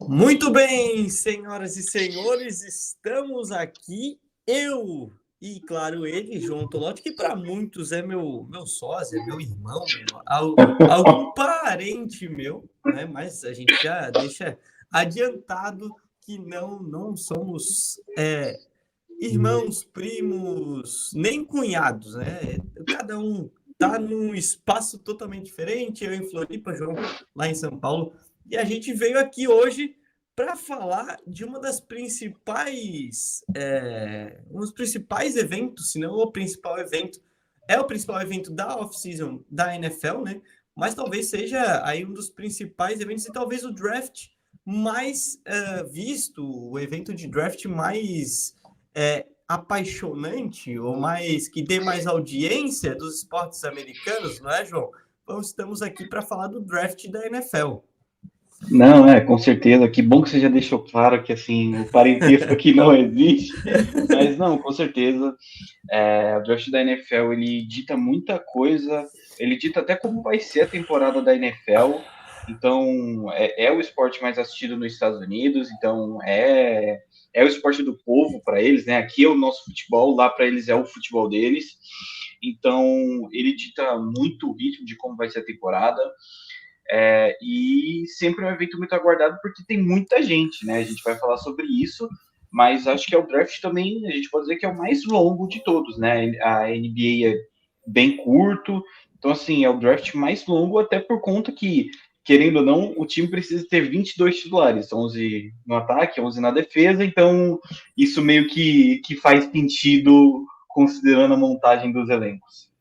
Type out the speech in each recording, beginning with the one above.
Muito bem, senhoras e senhores, estamos aqui, eu e, claro, ele, João Tolotti, que para muitos é meu sócio, é meu irmão, algum parente meu, né? Mas a gente já deixa adiantado que não somos irmãos, primos, nem cunhados, né? Cada um tá num espaço totalmente diferente, eu em Floripa, João lá em São Paulo, e a gente veio aqui hoje para falar de uma das principais, um dos principais eventos, se não o principal evento, é o principal evento da off-season da NFL, né? Mas talvez seja aí um dos principais eventos e talvez o draft mais visto, o evento de draft mais apaixonante ou mais que dê mais audiência dos esportes americanos, não é, João? Então estamos aqui para falar do draft da NFL. Não, com certeza. Que bom que você já deixou claro que assim o parentesco aqui não existe. Mas não, com certeza. O draft da NFL ele dita muita coisa. Ele dita até como vai ser a temporada da NFL. Então é o esporte mais assistido nos Estados Unidos. Então é o esporte do povo para eles, né? Aqui é o nosso futebol, lá para eles é o futebol deles. Então ele dita muito o ritmo de como vai ser a temporada. E sempre é um evento muito aguardado porque tem muita gente, né? A gente vai falar sobre isso, mas acho que é o draft também, a gente pode dizer que é o mais longo de todos, né? A NBA é bem curto, então assim, é o draft mais longo até por conta que, querendo ou não, o time precisa ter 22 titulares, 11 no ataque, 11 na defesa, então isso meio que faz sentido considerando a montagem dos elencos.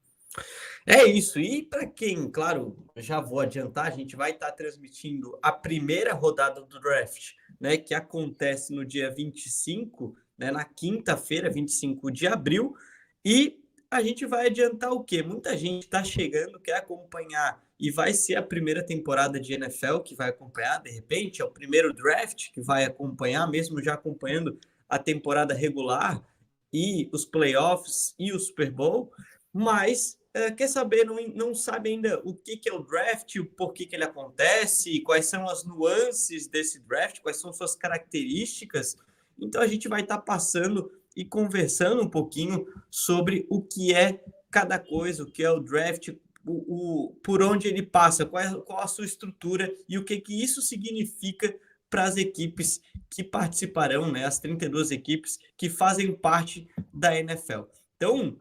É isso. E para quem, claro, já vou adiantar, a gente vai estar transmitindo a primeira rodada do draft, né, que acontece no dia 25, né, na quinta-feira, 25 de abril, e a gente vai adiantar o quê? Muita gente está chegando, quer acompanhar, e vai ser a primeira temporada de NFL que vai acompanhar, de repente, é o primeiro draft que vai acompanhar, mesmo já acompanhando a temporada regular e os playoffs e o Super Bowl, mas quer saber, não sabe ainda o que é o draft, o porquê que ele acontece, quais são as nuances desse draft, quais são suas características. Então a gente vai estar passando e conversando um pouquinho sobre o que é cada coisa, o que é o draft, por onde ele passa, qual a sua estrutura e o que isso significa para as equipes que participarão, né, as 32 equipes que fazem parte da NFL. Então,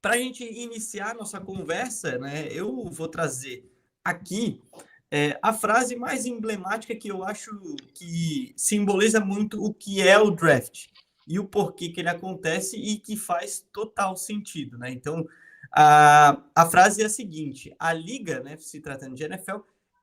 para a gente iniciar nossa conversa, né, eu vou trazer aqui a frase mais emblemática que eu acho que simboliza muito o que é o draft e o porquê que ele acontece e que faz total sentido, né? Então, a frase é a seguinte: a liga, né, se tratando de NFL,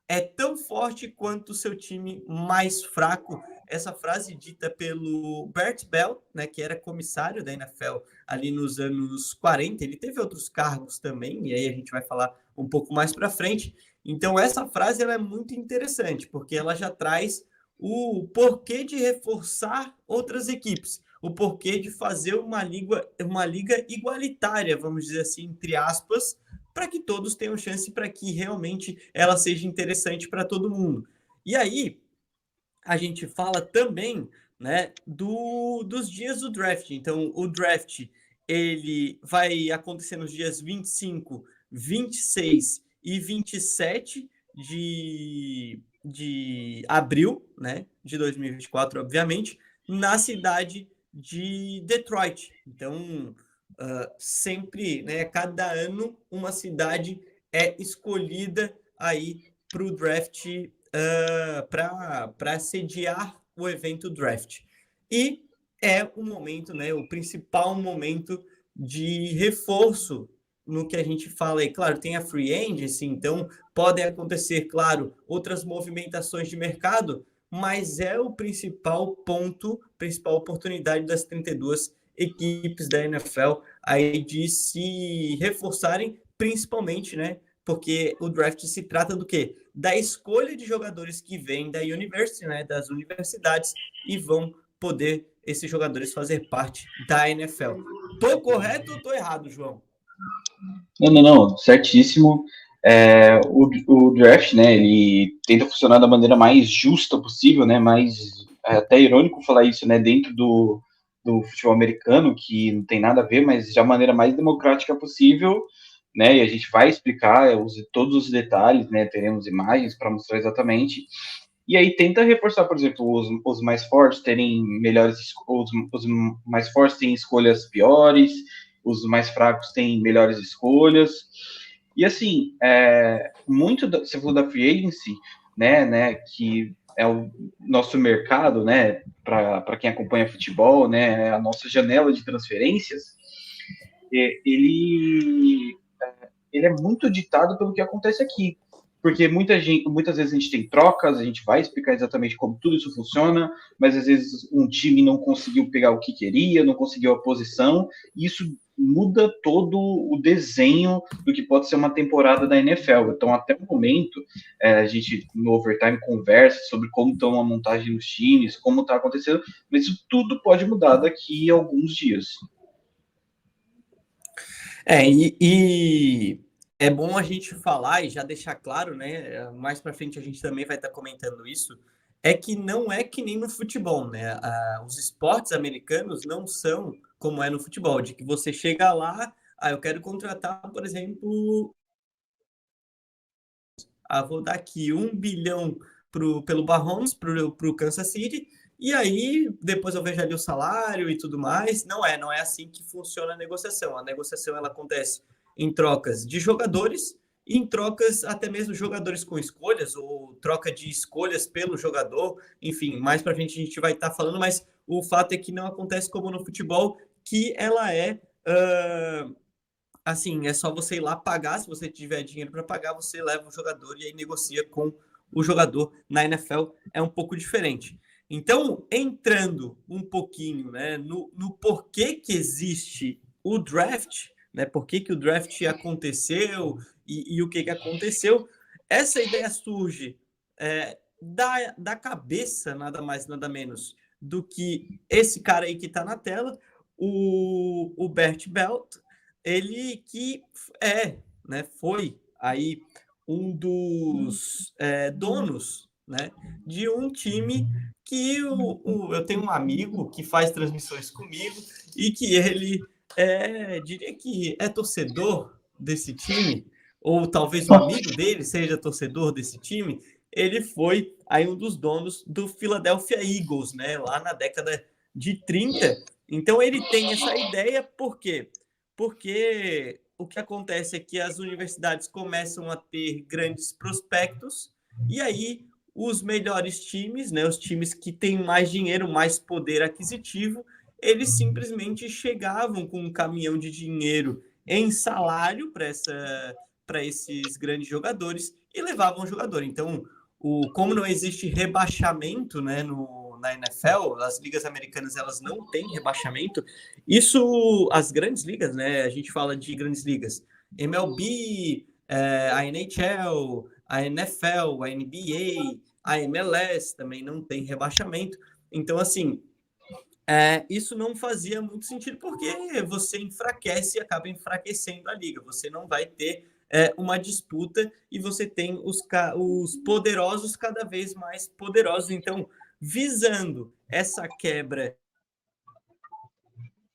é tão forte quanto o seu time mais fraco. Essa frase dita pelo Bert Bell, né, que era comissário da NFL ali nos anos 40. Ele teve outros cargos também, e aí a gente vai falar um pouco mais para frente. Então, essa frase ela é muito interessante, porque ela já traz o porquê de reforçar outras equipes, o porquê de fazer uma liga igualitária, vamos dizer assim, entre aspas, para que todos tenham chance, para que realmente ela seja interessante para todo mundo. E aí, a gente fala também, né, dos dias do draft. Então, o draft ele vai acontecer nos dias 25, 26 e 27 de abril, né, de 2024, obviamente, na cidade de Detroit. Então, sempre, né, cada ano, uma cidade é escolhida aí para o draft para sediar o evento draft. E é o momento, né, o principal momento de reforço no que a gente fala aí. Claro, tem a free agency, então podem acontecer, claro, outras movimentações de mercado, mas é o principal ponto, principal oportunidade das 32 equipes da NFL aí de se reforçarem, principalmente, né, porque o draft se trata do quê? Da escolha de jogadores que vêm da university, né, das universidades, e vão poder esses jogadores fazer parte da NFL. Tô correto ou tô errado, João? Não, certíssimo. O draft, né, ele tenta funcionar da maneira mais justa possível, né, mais até irônico falar isso, né, dentro do futebol americano, que não tem nada a ver, mas da maneira mais democrática possível, né, e a gente vai explicar todos os detalhes, né, teremos imagens para mostrar exatamente, e aí tenta reforçar, por exemplo, os mais fortes terem melhores, os mais fortes têm escolhas piores, os mais fracos têm melhores escolhas, e assim, você falou da free agency, né, que é o nosso mercado, né, para quem acompanha futebol, né, a nossa janela de transferências, ele, ele é muito ditado pelo que acontece aqui. Porque muitas vezes a gente tem trocas, a gente vai explicar exatamente como tudo isso funciona, mas às vezes um time não conseguiu pegar o que queria, não conseguiu a posição, e isso muda todo o desenho do que pode ser uma temporada da NFL. Então, até o momento, a gente no overtime conversa sobre como estão a montagem dos times, como está acontecendo, mas isso tudo pode mudar daqui a alguns dias. E é bom a gente falar e já deixar claro, né? Mais para frente a gente também vai estar comentando isso. É que não é que nem no futebol, né? Os esportes americanos não são como é no futebol, de que você chega lá, eu quero contratar, por exemplo, vou dar aqui 1 bilhão pelo Mahomes, pro Kansas City, e aí depois eu vejo ali o salário e tudo mais. Não é assim que funciona a negociação. A negociação ela acontece em trocas de jogadores e em trocas até mesmo jogadores com escolhas ou troca de escolhas pelo jogador. Enfim, mais para frente a gente vai estar falando, mas o fato é que não acontece como no futebol, que ela é assim, é só você ir lá pagar. Se você tiver dinheiro para pagar, você leva o jogador e aí negocia com o jogador. Na NFL é um pouco diferente. Então, entrando um pouquinho, né, no porquê que existe o draft, né, por que o draft aconteceu e o que aconteceu, essa ideia surge da cabeça, nada mais, nada menos, do que esse cara aí que está na tela, o Bert Belt, ele que foi aí um dos donos, né, de um time que eu tenho um amigo que faz transmissões comigo e que ele diria que é torcedor desse time, ou talvez um amigo dele seja torcedor desse time. Ele foi aí um dos donos do Philadelphia Eagles, né, lá na década de 30. Então ele tem essa ideia, por quê? Porque o que acontece é que as universidades começam a ter grandes prospectos e aí os melhores times, né, os times que têm mais dinheiro, mais poder aquisitivo, eles simplesmente chegavam com um caminhão de dinheiro em salário para esses grandes jogadores e levavam o jogador. Então, como não existe rebaixamento, né, na NFL, as ligas americanas elas não têm rebaixamento. Isso, as grandes ligas, né? A gente fala de grandes ligas, MLB, a NHL, a NFL, a NBA, a MLS também não tem rebaixamento. Então, assim, isso não fazia muito sentido porque você enfraquece e acaba enfraquecendo a liga. Você não vai ter uma disputa e você tem os poderosos cada vez mais poderosos. Então, visando essa quebra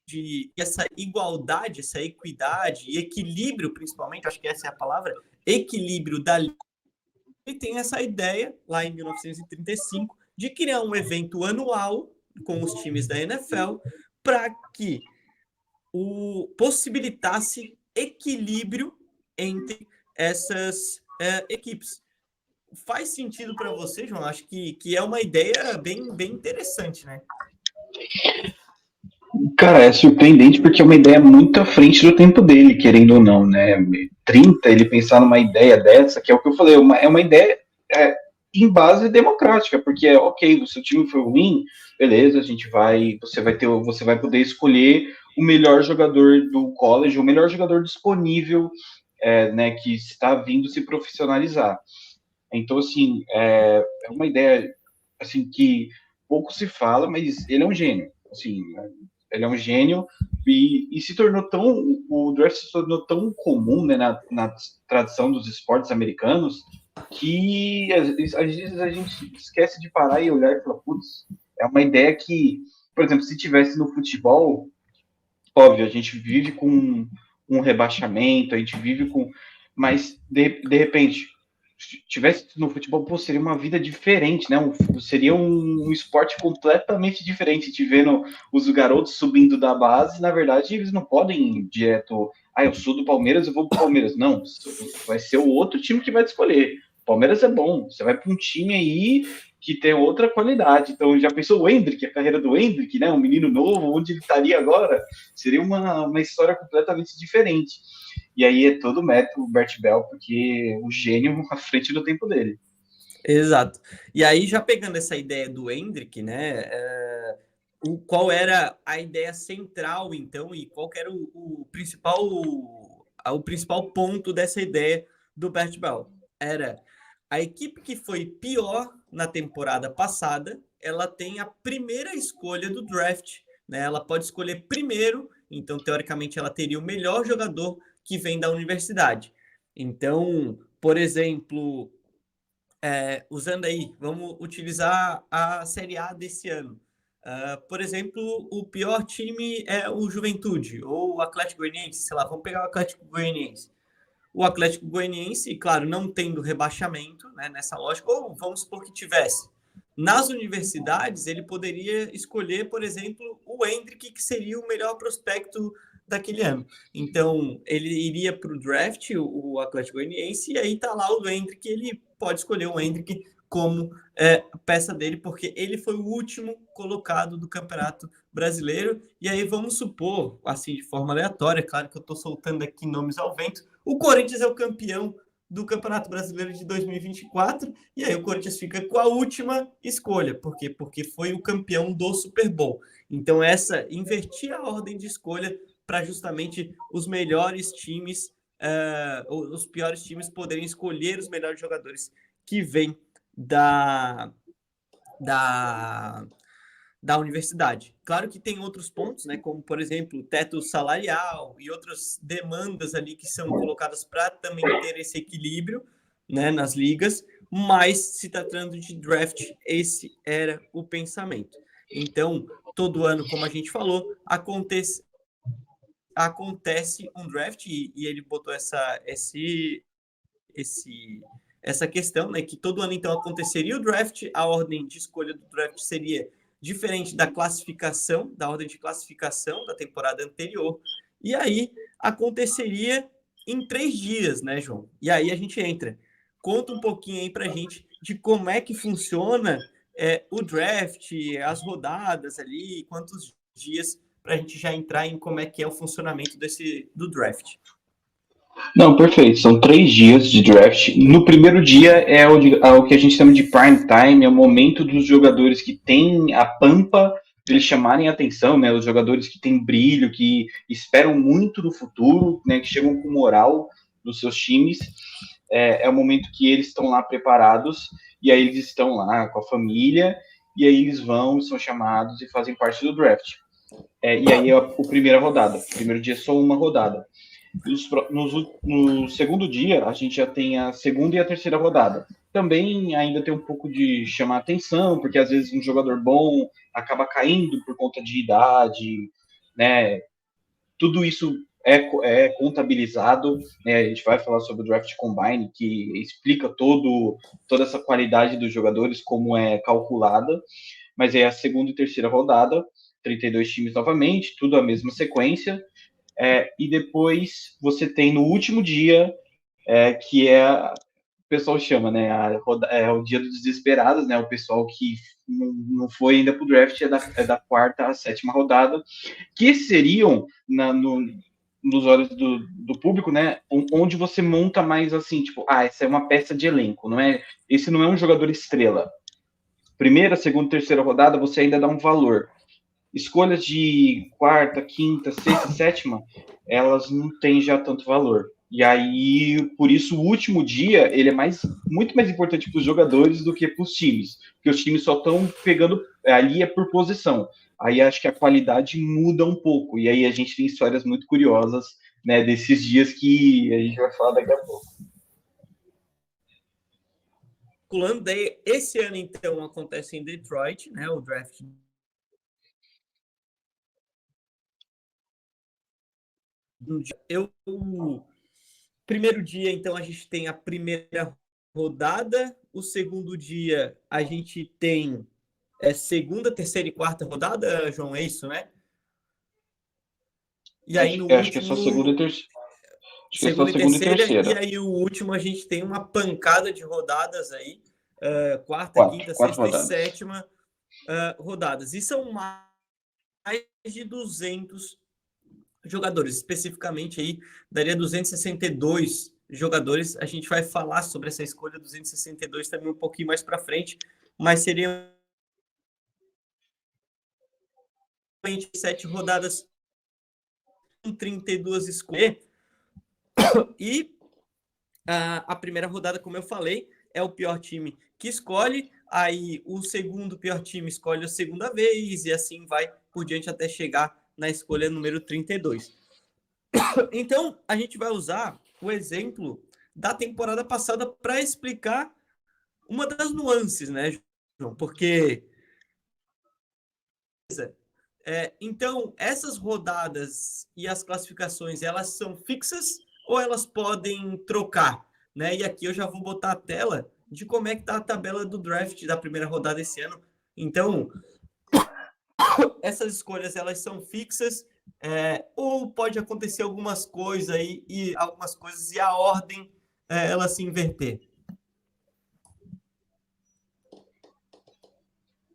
de essa igualdade, essa equidade e equilíbrio, principalmente, acho que essa é a palavra, equilíbrio da liga, e tem essa ideia, lá em 1935, de criar um evento anual com os times da NFL para que possibilitasse equilíbrio entre essas equipes. Faz sentido para você, João? Acho que é uma ideia bem interessante, né? Cara, é surpreendente porque é uma ideia muito à frente do tempo dele, querendo ou não, né? 30, ele pensar numa ideia dessa, que é o que eu falei, é uma ideia em base democrática, porque ok, o seu time foi ruim, beleza, você vai poder escolher o melhor jogador do college, o melhor jogador disponível, né, que está vindo se profissionalizar. Então, assim, é uma ideia assim que pouco se fala, mas ele é um gênio. Assim, Ele é um gênio e se tornou o draft se tornou tão comum, né, na tradição dos esportes americanos, que às vezes a gente esquece de parar e olhar e falar, putz, é uma ideia que, por exemplo, se tivesse no futebol, óbvio, a gente vive com um rebaixamento, a gente vive com... Mas, de repente, se tivesse no futebol, pô, seria uma vida diferente, né? Seria um esporte completamente diferente, te vendo os garotos subindo da base, na verdade, eles não podem ir direto, eu sou do Palmeiras, eu vou pro Palmeiras. Não, vai ser o outro time que vai escolher. Palmeiras é bom, você vai para um time aí que tem outra qualidade. Então, já pensou o Endrick, a carreira do Endrick, né? Um menino novo, onde ele estaria agora? Seria uma história completamente diferente. E aí é todo o mérito do Bert Bell, porque o gênio à frente do tempo dele. Exato. E aí, já pegando essa ideia do Endrick, né? Qual era a ideia central, então, e qual era o principal ponto dessa ideia do Bert Bell? Era a equipe que foi pior na temporada passada, ela tem a primeira escolha do draft, né? Ela pode escolher primeiro, então, teoricamente, ela teria o melhor jogador que vem da universidade. Então, por exemplo, usando aí, vamos utilizar a Série A desse ano. Por exemplo, o pior time é o Juventude ou o Atlético Goianiense, sei lá, vamos pegar o Atlético Goianiense. O Atlético Goianiense, claro, não tendo rebaixamento, né, nessa lógica, ou vamos supor que tivesse. Nas universidades, ele poderia escolher, por exemplo, o Endrick, que seria o melhor prospecto daquele ano. Então, ele iria para o draft, o Atlético Goianiense, e aí está lá o Endrick, ele pode escolher o Endrick como peça dele, porque ele foi o último colocado do Campeonato Brasileiro. E aí vamos supor, assim, de forma aleatória, claro que eu estou soltando aqui nomes ao vento, o Corinthians é o campeão do Campeonato Brasileiro de 2024, e aí o Corinthians fica com a última escolha. Por quê? Porque foi o campeão do Super Bowl. Então, invertir a ordem de escolha para justamente os melhores times, os piores times poderem escolher os melhores jogadores que vêm da universidade. Claro que tem outros pontos, né, como, por exemplo, o teto salarial e outras demandas ali que são colocadas para também ter esse equilíbrio, né, nas ligas, mas se tratando de draft, esse era o pensamento. Então, todo ano, como a gente falou, acontece um draft e ele botou essa questão, né, que todo ano, então, aconteceria o draft, a ordem de escolha do draft seria diferente da ordem de classificação da temporada anterior, e aí aconteceria em 3 dias, né, João? E aí a gente entra. Conta um pouquinho aí pra gente de como é que funciona o draft, as rodadas ali, quantos dias, para a gente já entrar em como é que é o funcionamento do draft. Não, perfeito. São 3 dias de draft. No primeiro dia é o que a gente chama de prime time, é o momento dos jogadores que têm a pampa de eles chamarem a atenção, né? Os jogadores que têm brilho, que esperam muito no futuro, né? Que chegam com moral dos seus times. É o momento que eles estão lá preparados e aí eles estão lá com a família e aí eles são chamados e fazem parte do draft. E aí é a primeira rodada. O primeiro dia é só uma rodada. No segundo dia, a gente já tem a segunda e a terceira rodada. Também ainda tem um pouco de chamar atenção, porque às vezes um jogador bom acaba caindo por conta de idade, né? Tudo isso é contabilizado, né? A gente vai falar sobre o Draft Combine, que explica toda essa qualidade dos jogadores, como é calculada. Mas é a segunda e terceira rodada, 32 times novamente, tudo a mesma sequência. E depois você tem no último dia, que o pessoal chama, né? O dia dos desesperados, né? O pessoal que não foi ainda para o draft é da quarta à sétima rodada, que seriam nos olhos do público, né? Onde você monta mais assim, tipo, essa é uma peça de elenco, não é? Esse não é um jogador estrela. Primeira, segunda, terceira rodada, você ainda dá um valor. Escolhas de quarta, quinta, sexta, sétima, elas não têm já tanto valor. E aí, por isso, o último dia, ele é muito mais importante para os jogadores do que para os times. Porque os times só estão pegando, ali por posição. aí acho que a qualidade muda um pouco. E aí a gente tem histórias muito curiosas, né, desses dias que a gente vai falar daqui a pouco. Daí, esse ano, então, acontece em Detroit, né? O draft. Primeiro dia, então, a gente tem a primeira rodada. O segundo dia, a gente tem segunda, terceira e quarta rodada, João, é isso, né? E aí no Acho que é só segunda e último, terceira. Acho que é só segunda e segunda e terceira, e terceira. aí o último a gente tem uma pancada de rodadas aí, quarta, Quatro. quinta, Quatro sexta e rodadas. sétima rodadas. E são mais de 200 jogadores, especificamente aí daria 262 jogadores. A gente vai falar sobre essa escolha 262 também um pouquinho mais para frente, mas seriam 27 rodadas com 32 escolhas. E a primeira rodada, como eu falei, é o pior time que escolhe, aí o segundo pior time escolhe a segunda vez, e assim vai por diante até chegar na escolha número 32. Então, a gente vai usar o exemplo da temporada passada para explicar uma das nuances, né, João? Porque então essas rodadas e as classificações elas são fixas ou elas podem trocar, né? E aqui eu já vou botar a tela de como é que tá a tabela do draft da primeira rodada esse ano. Então, essas escolhas elas são fixas, ou pode acontecer algumas coisas aí e algumas coisas e a ordem ela se inverter.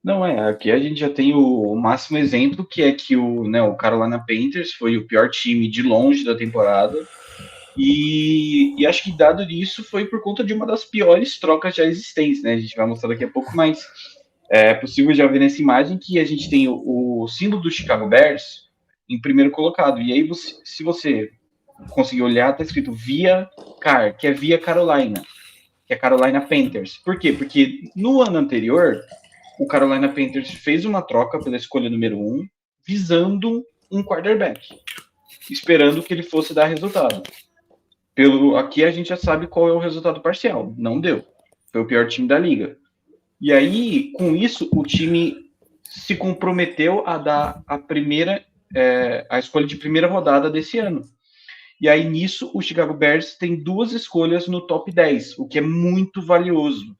Não aqui a gente já tem o máximo exemplo, que é que o Carolina Panthers foi o pior time de longe da temporada, e acho que dado isso foi por conta de uma das piores trocas já existentes, né? A gente vai mostrar daqui a pouco, mas é possível já ver nessa imagem que a gente tem o símbolo do Chicago Bears em primeiro colocado, e aí se você conseguir olhar, tá escrito Via Car, que é Via Carolina, que é Carolina Panthers. Por quê? Porque no ano anterior o Carolina Panthers fez uma troca pela escolha número 1, visando um quarterback, esperando que ele fosse dar resultado. Aqui a gente já sabe qual é o resultado parcial. Não deu. Foi o pior time da liga. E aí, com isso, o time se comprometeu a dar a escolha de primeira rodada desse ano. E aí, nisso, o Chicago Bears tem 2 escolhas no top 10, o que é muito valioso.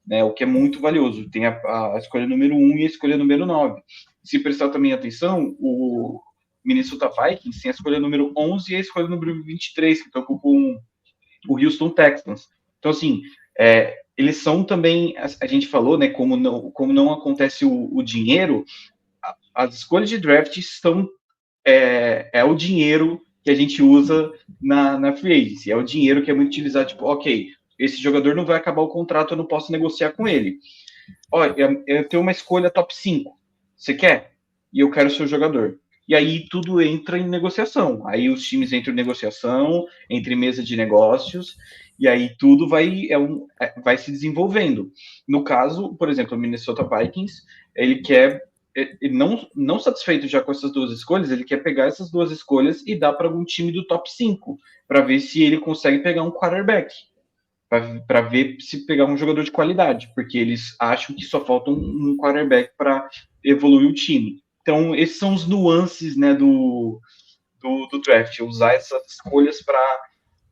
Né, o que é muito valioso. Tem a escolha número 1 e a escolha número 9. Se prestar também atenção, o Minnesota Vikings tem a escolha número 11 e a escolha número 23, que estão com o Houston Texans. Então, assim, eles são também, a gente falou, né, como não acontece o dinheiro, as escolhas de draft são o dinheiro que a gente usa na free agency. É o dinheiro que é muito utilizado, tipo, ok, esse jogador não vai acabar o contrato, eu não posso negociar com ele. Olha, eu tenho uma escolha top 5. Você quer? E eu quero o seu jogador. E aí tudo entra em negociação. Aí os times entram em negociação, entre mesa de negócios, e aí tudo vai se desenvolvendo. No caso, por exemplo, o Minnesota Vikings, ele quer, ele não satisfeito já com essas 2 escolhas, ele quer pegar essas 2 escolhas e dar para algum time do top 5, para ver se ele consegue pegar um quarterback, para ver se pegar um jogador de qualidade, porque eles acham que só falta um quarterback para evoluir o time. Então, esses são os nuances, né, do draft, usar essas escolhas para,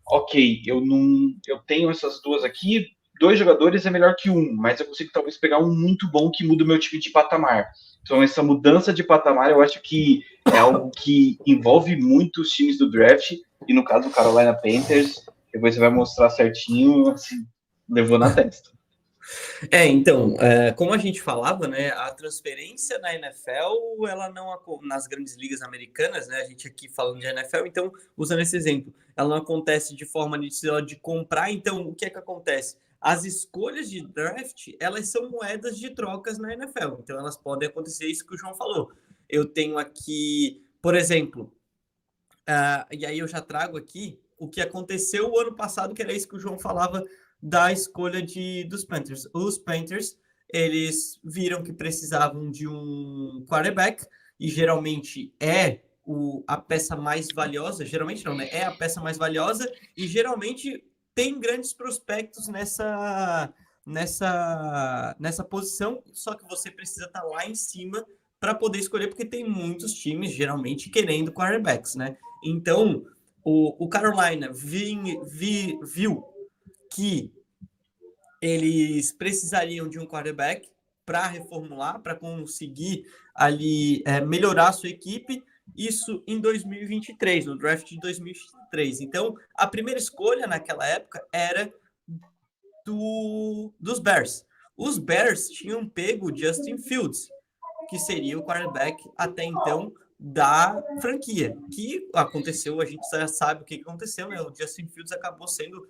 ok, eu tenho essas 2 aqui, 2 jogadores é melhor que um, mas eu consigo talvez pegar um muito bom que muda o meu time de patamar. Então, essa mudança de patamar, eu acho que é algo que envolve muito os times do draft, e no caso do Carolina Panthers, depois você vai mostrar certinho, assim, levou na testa. Então, como a gente falava, né, a transferência na NFL, ela não nas grandes ligas americanas, né, a gente aqui falando de NFL, então, usando esse exemplo, ela não acontece de forma de comprar, então, o que é que acontece? As escolhas de draft, elas são moedas de trocas na NFL, então elas podem acontecer isso que o João falou. Eu tenho aqui, por exemplo, e aí eu já trago aqui o que aconteceu o ano passado, que era isso que o João falava da escolha dos Panthers. Os Panthers, eles viram que precisavam de um quarterback, e geralmente é a peça mais valiosa, geralmente não, né? É a peça mais valiosa e geralmente tem grandes prospectos nessa posição, só que você precisa estar lá em cima para poder escolher, porque tem muitos times, geralmente, querendo quarterbacks, né? Então, o Carolina viu que eles precisariam de um quarterback para reformular, para conseguir ali melhorar a sua equipe, isso em 2023, no draft de 2023. Então, a primeira escolha naquela época era dos Bears. Os Bears tinham pego Justin Fields, que seria o quarterback até então da franquia. Que aconteceu, a gente já sabe o que aconteceu, né? O Justin Fields acabou sendo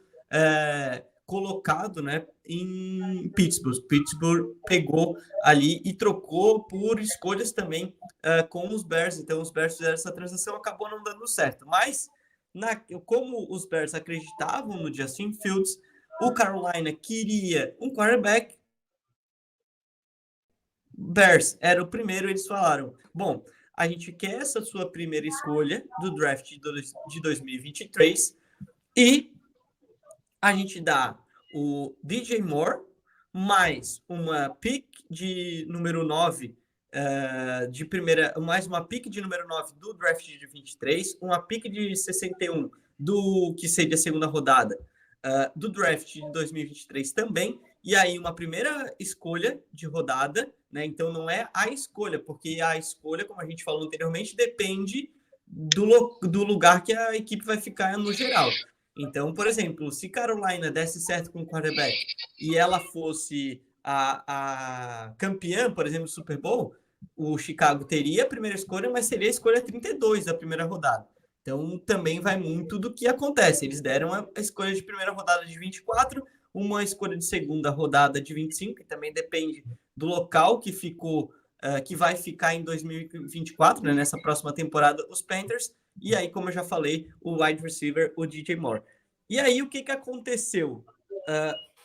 colocado, né, em Pittsburgh. Pittsburgh pegou ali e trocou por escolhas também com os Bears. Então, os Bears fizeram essa transação, acabou não dando certo. Mas, como os Bears acreditavam no Justin Fields, o Carolina queria um quarterback. Bears era o primeiro, eles falaram: bom, a gente quer essa sua primeira escolha do draft de 2023 e a gente dá o DJ Moore mais uma pick de número 9 de primeira, mais uma pick de número 9 do draft de 23, uma pick de 61 do que seria a segunda rodada do draft de 2023 também, e aí uma primeira escolha de rodada, né? Então não é a escolha, porque a escolha, como a gente falou anteriormente, depende do lugar que a equipe vai ficar no geral. Então, por exemplo, se Carolina desse certo com o quarterback e ela fosse a campeã, por exemplo, do Super Bowl, o Chicago teria a primeira escolha, mas seria a escolha 32 da primeira rodada. Então, também vai muito do que acontece. Eles deram a escolha de primeira rodada de 24, uma escolha de segunda rodada de 25, que também depende do local que ficou, que vai ficar em 2024, né, nessa próxima temporada, os Panthers. E aí, como eu já falei, o wide receiver, o DJ Moore. E aí, o que aconteceu?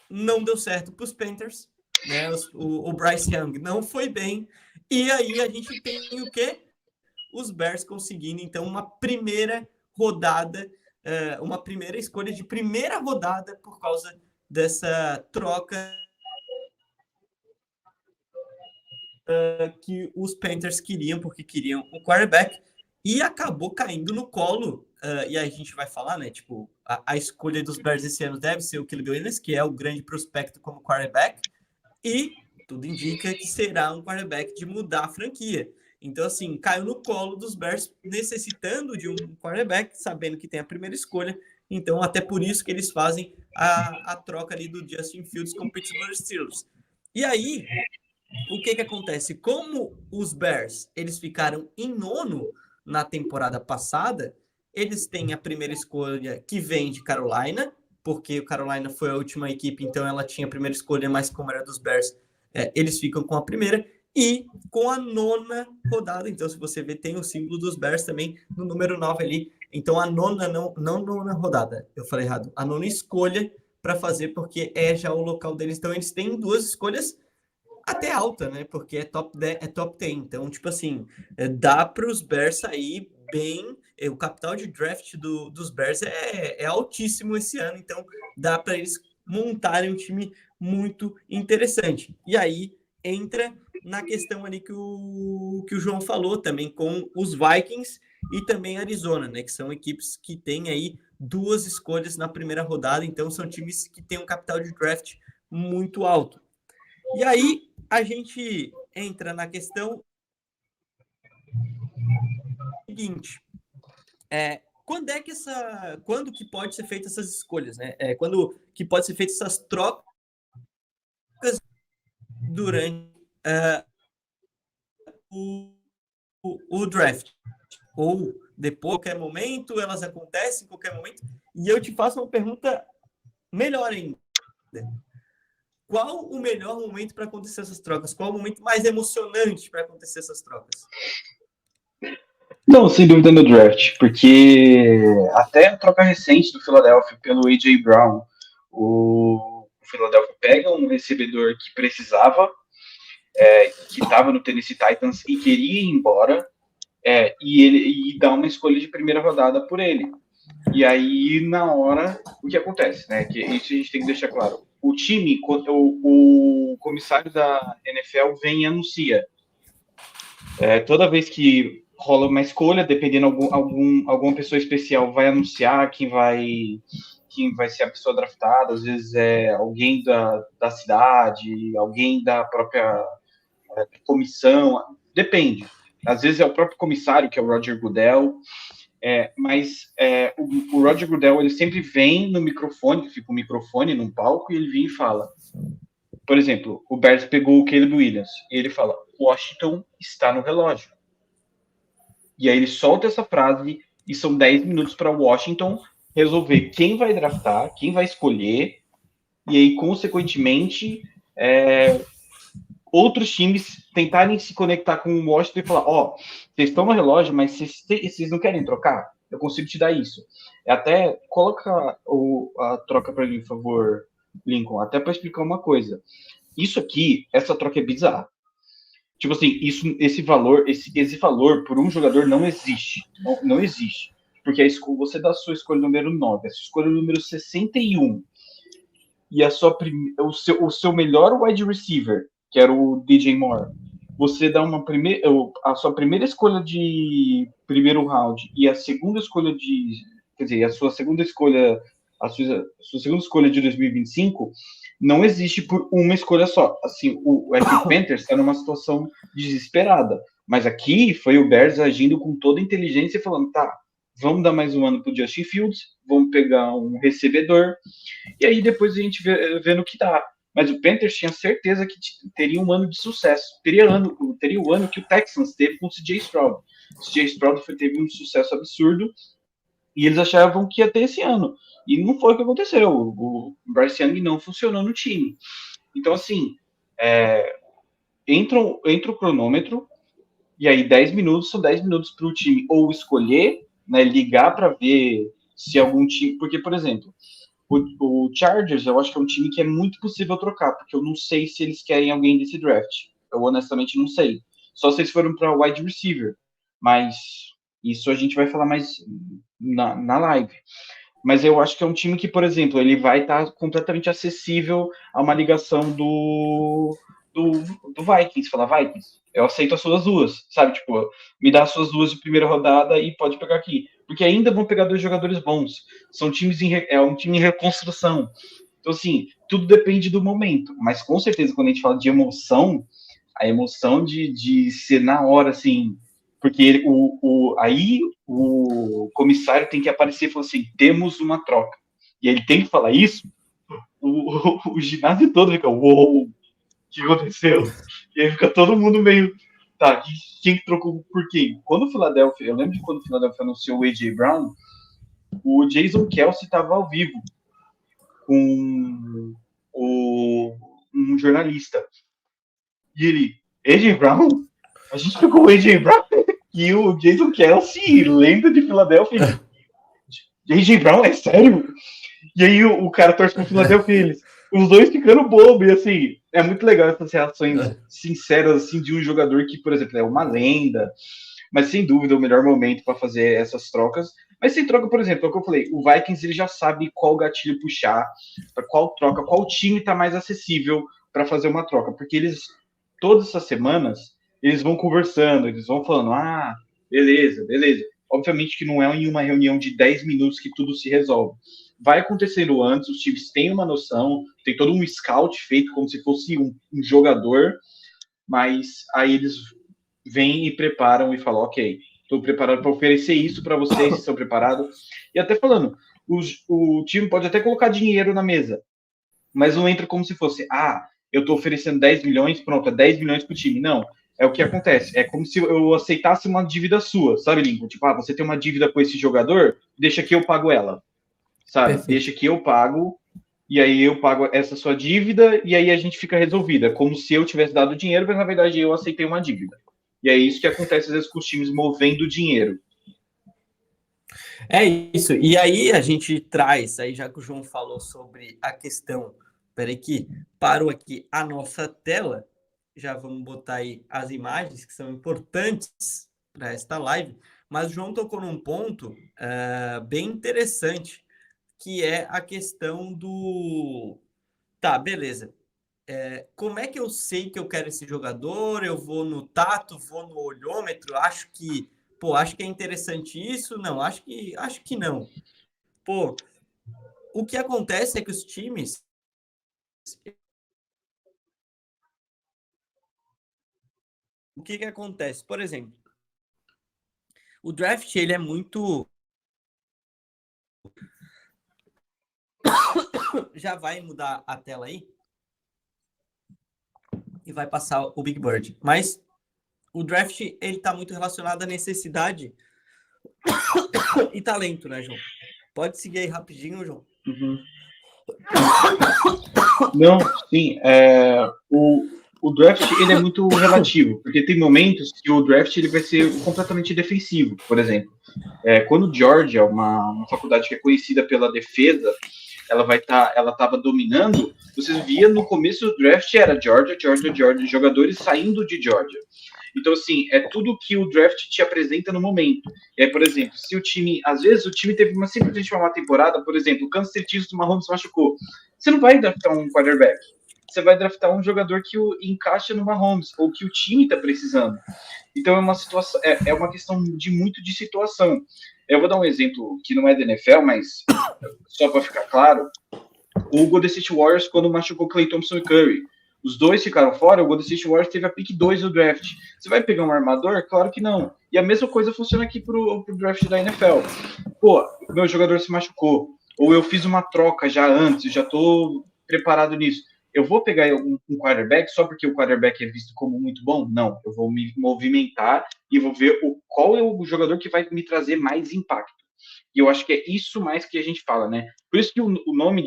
Não deu certo para os Panthers, né? O Bryce Young não foi bem. E aí, a gente tem o quê? Os Bears conseguindo, então, uma primeira rodada, uma primeira escolha de primeira rodada por causa dessa troca que os Panthers queriam, porque queriam um quarterback, e acabou caindo no colo, e aí a gente vai falar, né, tipo, a escolha dos Bears esse ano deve ser o Caleb Williams, que é o grande prospecto como quarterback, e tudo indica que será um quarterback de mudar a franquia. Então, assim, caiu no colo dos Bears, necessitando de um quarterback, sabendo que tem a primeira escolha. Então, até por isso que eles fazem a troca ali do Justin Fields com o Pittsburgh Steelers. E aí, o que acontece? Como os Bears eles ficaram em nono na temporada passada, eles têm a primeira escolha que vem de Carolina, porque o Carolina foi a última equipe, então ela tinha a primeira escolha, mas como era dos Bears, eles ficam com a primeira. E com a nona rodada, então se você ver, tem o símbolo dos Bears também no número 9 ali. Então a nona, não nona rodada, eu falei errado, a nona escolha para fazer, porque é já o local deles. Então eles têm duas escolhas até alta, né? Porque é top 10, é top 10. Então, tipo assim, dá para os Bears sair bem. O capital de draft dos Bears é altíssimo esse ano, então dá para eles montarem um time muito interessante. E aí entra na questão ali que o João falou também com os Vikings e também Arizona, né? Que são equipes que têm aí duas escolhas na primeira rodada, então são times que têm um capital de draft muito alto. E aí a gente entra na questão seguinte: quando que pode ser feitas essas escolhas, né? Quando que pode ser feitas essas trocas durante o draft? Ou depois, qualquer momento, elas acontecem em qualquer momento. E eu te faço uma pergunta melhor ainda. Qual o melhor momento para acontecer essas trocas? Qual o momento mais emocionante para acontecer essas trocas? Não, sem dúvida no draft, porque até a troca recente do Philadelphia pelo A.J. Brown, o Philadelphia pega um recebedor que precisava, que estava no Tennessee Titans e queria ir embora, e dá uma escolha de primeira rodada por ele. E aí, na hora, o que acontece, né? Que isso a gente tem que deixar claro. O time, o comissário da NFL vem e anuncia. Toda vez que rola uma escolha, dependendo alguma pessoa especial vai anunciar quem vai ser a pessoa draftada. Às vezes é alguém da cidade, alguém da própria comissão, depende. Às vezes é o próprio comissário, que é o Roger Goodell, mas o Roger Goodell, ele sempre vem no microfone, fica um microfone num palco, e ele vem e fala, por exemplo, o Bears pegou o Caleb Williams, e ele fala, Washington está no relógio. E aí ele solta essa frase, e são 10 minutos para Washington resolver quem vai draftar, quem vai escolher, e aí, consequentemente, outros times tentarem se conectar com o Washington e falar, vocês estão no relógio, mas vocês não querem trocar? Eu consigo te dar isso. Até coloca a troca para mim, por favor, Lincoln, até para explicar uma coisa. Isso aqui, essa troca é bizarra. Tipo assim, esse valor por um jogador não existe. Não existe. Porque você dá a sua escolha número 9, a sua escolha número 61, e o seu melhor wide receiver, que era o DJ Moore, você dá a sua primeira escolha de primeiro round e a segunda escolha a sua segunda escolha, a sua segunda escolha de 2025 não existe por uma escolha só. Assim, o Panthers está numa situação desesperada, mas aqui foi o Bears agindo com toda a inteligência e falando, tá, vamos dar mais um ano para o Justin Fields, vamos pegar um recebedor, e aí depois a gente vê no que dá. Mas o Panthers tinha certeza que teria um ano de sucesso. Teria o ano que o Texans teve com o CJ Stroud. O CJ Stroud teve um sucesso absurdo e eles achavam que ia ter esse ano. E não foi o que aconteceu. O Bryce Young não funcionou no time. Então, assim, entra o cronômetro, e aí 10 minutos são 10 minutos para o time ou escolher, né, ligar para ver se algum time... Porque, por exemplo, o Chargers, eu acho que é um time que é muito possível trocar, porque eu não sei se eles querem alguém desse draft. Eu honestamente não sei. Só se eles foram para wide receiver. Mas isso a gente vai falar mais na live. Mas eu acho que é um time que, por exemplo, ele vai estar completamente acessível a uma ligação do Vikings. Fala, Vikings, eu aceito as suas duas, sabe? Tipo, me dá as suas duas de primeira rodada e pode pegar aqui. Porque ainda vão pegar dois jogadores bons. São times é um time em reconstrução. Então, assim, tudo depende do momento. Mas, com certeza, quando a gente fala de emoção, a emoção de ser na hora, assim... Porque aí o comissário tem que aparecer e falar assim, temos uma troca. E ele tem que falar isso, o ginásio todo fica, uou, o que aconteceu? E aí fica todo mundo meio, tá, quem trocou por quem? Quando o Philadelphia, eu lembro de quando o Philadelphia anunciou o A.J. Brown, o Jason Kelce estava ao vivo com um jornalista. E ele, A.J. Brown? A gente pegou o A.J. Brown? E o Jason Kelce, lenda de Filadélfia, A.J. Brown, é sério? E aí o cara torce pro Philadelphia, eles, os dois ficando bobo, e assim, é muito legal essas reações sinceras, assim, de um jogador que, por exemplo, é uma lenda, mas sem dúvida o melhor momento para fazer essas trocas. Mas sem troca, por exemplo, é o que eu falei, o Vikings ele já sabe qual gatilho puxar, para qual troca, qual time está mais acessível para fazer uma troca, porque eles, todas essas semanas, eles vão conversando, eles vão falando, beleza, beleza. Obviamente que não é em uma reunião de 10 minutos que tudo se resolve. Vai acontecendo antes, os times têm uma noção, tem todo um scout feito como se fosse um jogador, mas aí eles vêm e preparam e falam, ok, estou preparado para oferecer isso para vocês, vocês estão preparados. E até falando, o time pode até colocar dinheiro na mesa, mas não entra como se fosse, eu estou oferecendo 10 milhões, pronto, é 10 milhões para o time. Não, é o que acontece. É como se eu aceitasse uma dívida sua, sabe, Lincoln? Tipo, você tem uma dívida com esse jogador, deixa que eu pago ela, sabe? Perfeito. Deixa que eu pago, e aí eu pago essa sua dívida, e aí a gente fica resolvida. Como se eu tivesse dado dinheiro, mas na verdade eu aceitei uma dívida. E é isso que acontece às vezes com os times movendo dinheiro. É isso. E aí a gente traz, aí já que o João falou sobre a questão, peraí que parou aqui a nossa tela, já vamos botar aí as imagens que são importantes esta live, mas o João tocou num ponto bem interessante, que é a questão do... Tá, beleza. Como é que eu sei que eu quero esse jogador? Eu vou no tato, vou no olhômetro, acho que é interessante isso? Não, acho que não. Pô, o que acontece é que os times... O que acontece? Por exemplo, o draft, ele é muito... Já vai mudar a tela aí e vai passar o Big Bird. Mas o draft, ele tá muito relacionado à necessidade e talento, né, João? Pode seguir aí rapidinho, João. Uhum. Não, sim. O draft ele é muito relativo, porque tem momentos que o draft ele vai ser completamente defensivo. Por exemplo, quando Georgia, uma faculdade que é conhecida pela defesa, ela estava dominando. Vocês via no começo do draft era Georgia, jogadores saindo de Georgia. Então, assim, é tudo que o draft te apresenta no momento. Por exemplo, se o time, às vezes o time teve simplesmente uma temporada, por exemplo, o Kansas City Chiefs do Mahomes machucou. Você não vai draftar um quarterback. Você vai draftar um jogador que encaixa no Mahomes, ou que o time está precisando. Então é uma situação, é uma questão de muito de situação. Eu vou dar um exemplo que não é da NFL, mas só para ficar claro, o Golden State Warriors quando machucou Klay Thompson e Curry. Os dois ficaram fora, o Golden State Warriors teve a pick 2 do draft. Você vai pegar um armador? Claro que não. E a mesma coisa funciona aqui pro draft da NFL. Pô, meu jogador se machucou, ou eu fiz uma troca já antes, já tô preparado nisso. Eu vou pegar um quarterback só porque o quarterback é visto como muito bom? Não, eu vou me movimentar e vou ver qual é o jogador que vai me trazer mais impacto. E eu acho que é isso mais que a gente fala, né? Por isso que o nome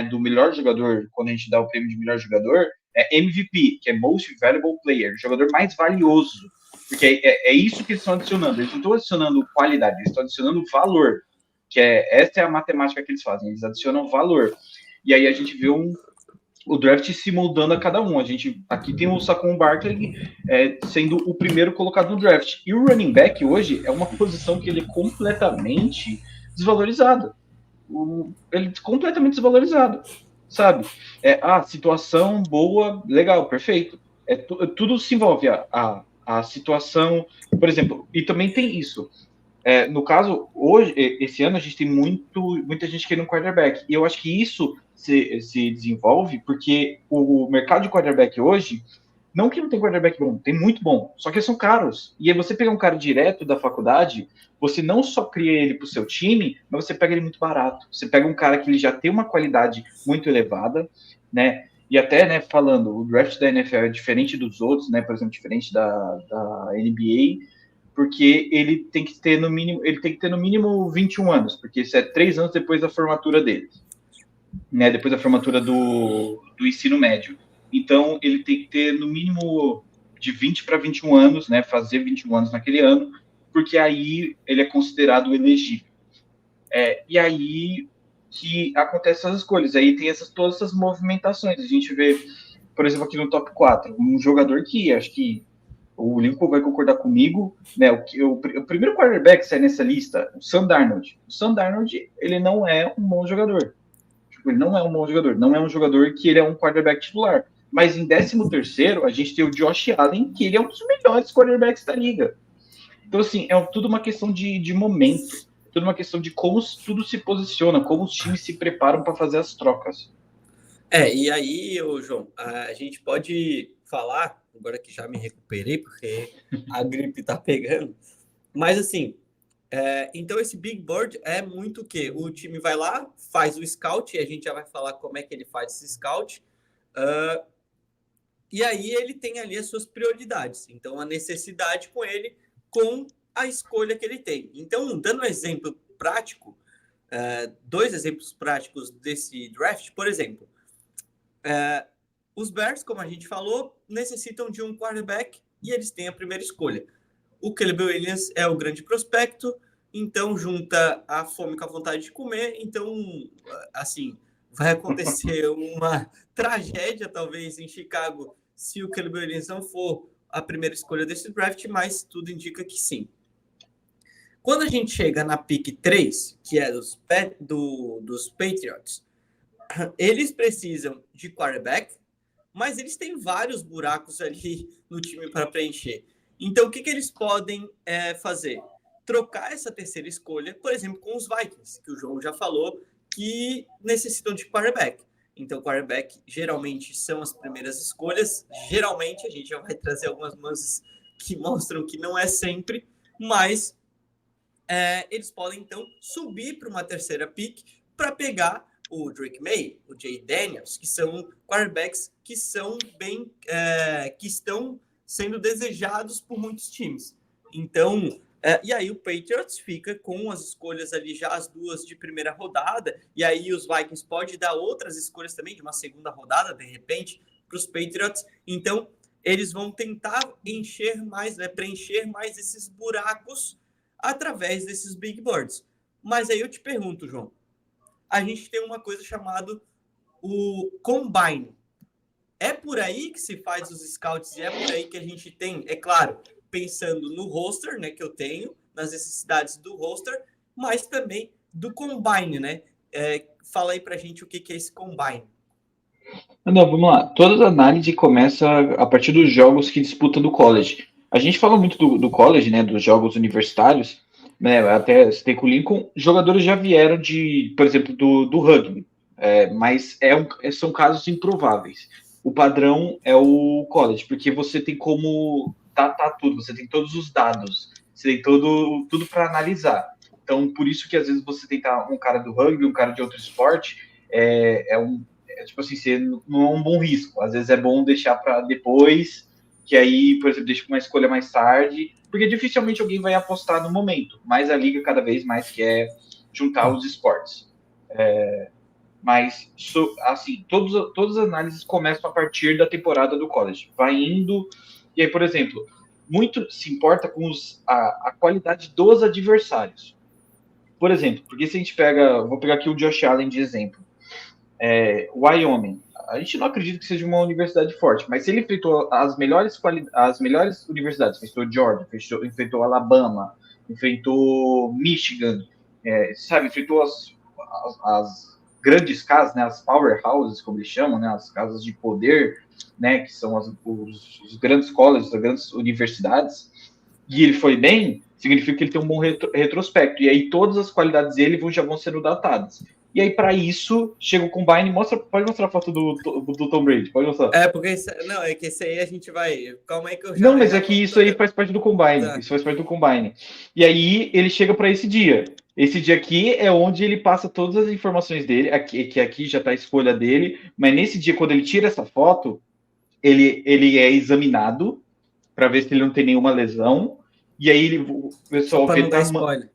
do melhor jogador, quando a gente dá o prêmio de melhor jogador, é MVP, que é Most Valuable Player, jogador mais valioso. Porque é isso que eles estão adicionando. Eles não estão adicionando qualidade, eles estão adicionando valor. Essa é a matemática que eles fazem, eles adicionam valor. E aí a gente vê o draft se moldando a cada um. A gente aqui tem o Saquon Barkley sendo o primeiro colocado no draft. E o running back hoje é uma posição que ele é completamente desvalorizado. Ele é completamente desvalorizado, sabe? Situação boa, legal, perfeito. Tudo se envolve a situação, por exemplo, e também tem isso. No caso, hoje, esse ano, a gente tem muita gente querendo um quarterback. E eu acho que isso se desenvolve porque o mercado de quarterback hoje, não que não tem quarterback bom, tem muito bom, só que eles são caros. E aí você pegar um cara direto da faculdade, você não só cria ele para o seu time, mas você pega ele muito barato. Você pega um cara que ele já tem uma qualidade muito elevada, né? E até, né, falando, o draft da NFL é diferente dos outros, né? Por exemplo, diferente da NBA, porque ele tem que ter no mínimo 21 anos, porque isso é 3 anos depois da formatura dele, né? Depois da formatura do ensino médio. Então ele tem que ter no mínimo de 20 para 21 anos, né? Fazer 21 anos naquele ano, porque aí ele é considerado elegível. E aí que acontecem as escolhas. Aí tem todas essas movimentações. A gente vê, por exemplo, aqui no top 4, um jogador que acho que o Lincoln vai concordar comigo, né? O primeiro quarterback que sai nessa lista, o Sam Darnold. O Sam Darnold, ele não é um bom jogador. Ele não é um bom jogador. Não é um jogador que ele é um quarterback titular. Mas em 13º, a gente tem o Josh Allen, que ele é um dos melhores quarterbacks da liga. Então, assim, tudo uma questão de momento. Tudo uma questão de como tudo se posiciona, como os times se preparam para fazer as trocas. E aí, João, a gente pode falar, agora que já me recuperei, porque a gripe tá pegando, mas assim, então esse Big Board é muito o quê? O time vai lá, faz o scout, e a gente já vai falar como é que ele faz esse scout, e aí ele tem ali as suas prioridades. Então, a necessidade com ele, com a escolha que ele tem. Então, dando um exemplo prático, 2 exemplos práticos desse draft, por exemplo, os Bears, como a gente falou, necessitam de um quarterback e eles têm a primeira escolha. O Caleb Williams é o grande prospecto, então junta a fome com a vontade de comer, então, assim, vai acontecer uma tragédia, talvez, em Chicago, se o Caleb Williams não for a primeira escolha desse draft, mas tudo indica que sim. Quando a gente chega na pick 3, que é dos Patriots, eles precisam de quarterback, mas eles têm vários buracos ali no time para preencher. Então, o que eles podem fazer? Trocar essa terceira escolha, por exemplo, com os Vikings, que o João já falou, que necessitam de quarterback. Então, quarterback geralmente são as primeiras escolhas. Geralmente, a gente já vai trazer algumas nuances que mostram que não é sempre, mas eles podem, então, subir para uma terceira pick para pegar o Drake May, o Jay Daniels, que são quarterbacks que são que estão sendo desejados por muitos times. Então, e aí o Patriots fica com as escolhas ali já as duas de primeira rodada, e aí os Vikings podem dar outras escolhas também de uma segunda rodada, de repente, para os Patriots. Então, eles vão tentar preencher mais esses buracos através desses big boards. Mas aí eu te pergunto, João, a gente tem uma coisa chamada o combine. É por aí que se faz os scouts e é por aí que a gente tem, é claro, pensando no roster, né, que eu tenho, nas necessidades do roster, mas também do combine, né? Fala aí pra gente o que é esse combine. Não, vamos lá. Toda a análise começa a partir dos jogos que disputa do college. A gente fala muito do college, né, dos jogos universitários, né, até citei com o Lincoln, jogadores já vieram por exemplo, do rugby, mas são casos improváveis. O padrão é o college, porque você tem como datar tudo, você tem todos os dados, você tem tudo para analisar. Então, por isso que às vezes você tentar um cara do rugby, um cara de outro esporte, tipo assim, você não é um bom risco. Às vezes é bom deixar para depois, que aí, por exemplo, deixa uma escolha mais tarde, porque dificilmente alguém vai apostar no momento, mas a liga cada vez mais quer juntar os esportes. Mas, assim, todas as análises começam a partir da temporada do college. Vai indo, e aí, por exemplo, muito se importa com a qualidade dos adversários. Por exemplo, porque se a gente vou pegar aqui o Josh Allen de exemplo. Wyoming. A gente não acredita que seja uma universidade forte, mas se ele enfrentou as melhores universidades, enfrentou Georgia, enfrentou Alabama, enfrentou Michigan, enfrentou as grandes casas, né, as powerhouses, como eles chamam, né, as casas de poder, né, que são os grandes colleges, as grandes universidades, e ele foi bem, significa que ele tem um bom retrospecto, e aí todas as qualidades dele já vão sendo datadas. E aí, para isso, chega o Combine. Pode mostrar a foto do Tom Brady, pode mostrar. Porque é que esse aí a gente vai. Calma aí que eu já. Não, mas é que isso aí faz parte do Combine. Tá. Isso faz parte do Combine. E aí ele chega para esse dia. Esse dia aqui é onde ele passa todas as informações dele, que aqui já está a escolha dele, mas nesse dia, quando ele tira essa foto, ele é examinado para ver se ele não tem nenhuma lesão. E aí o pessoal vê tamanho.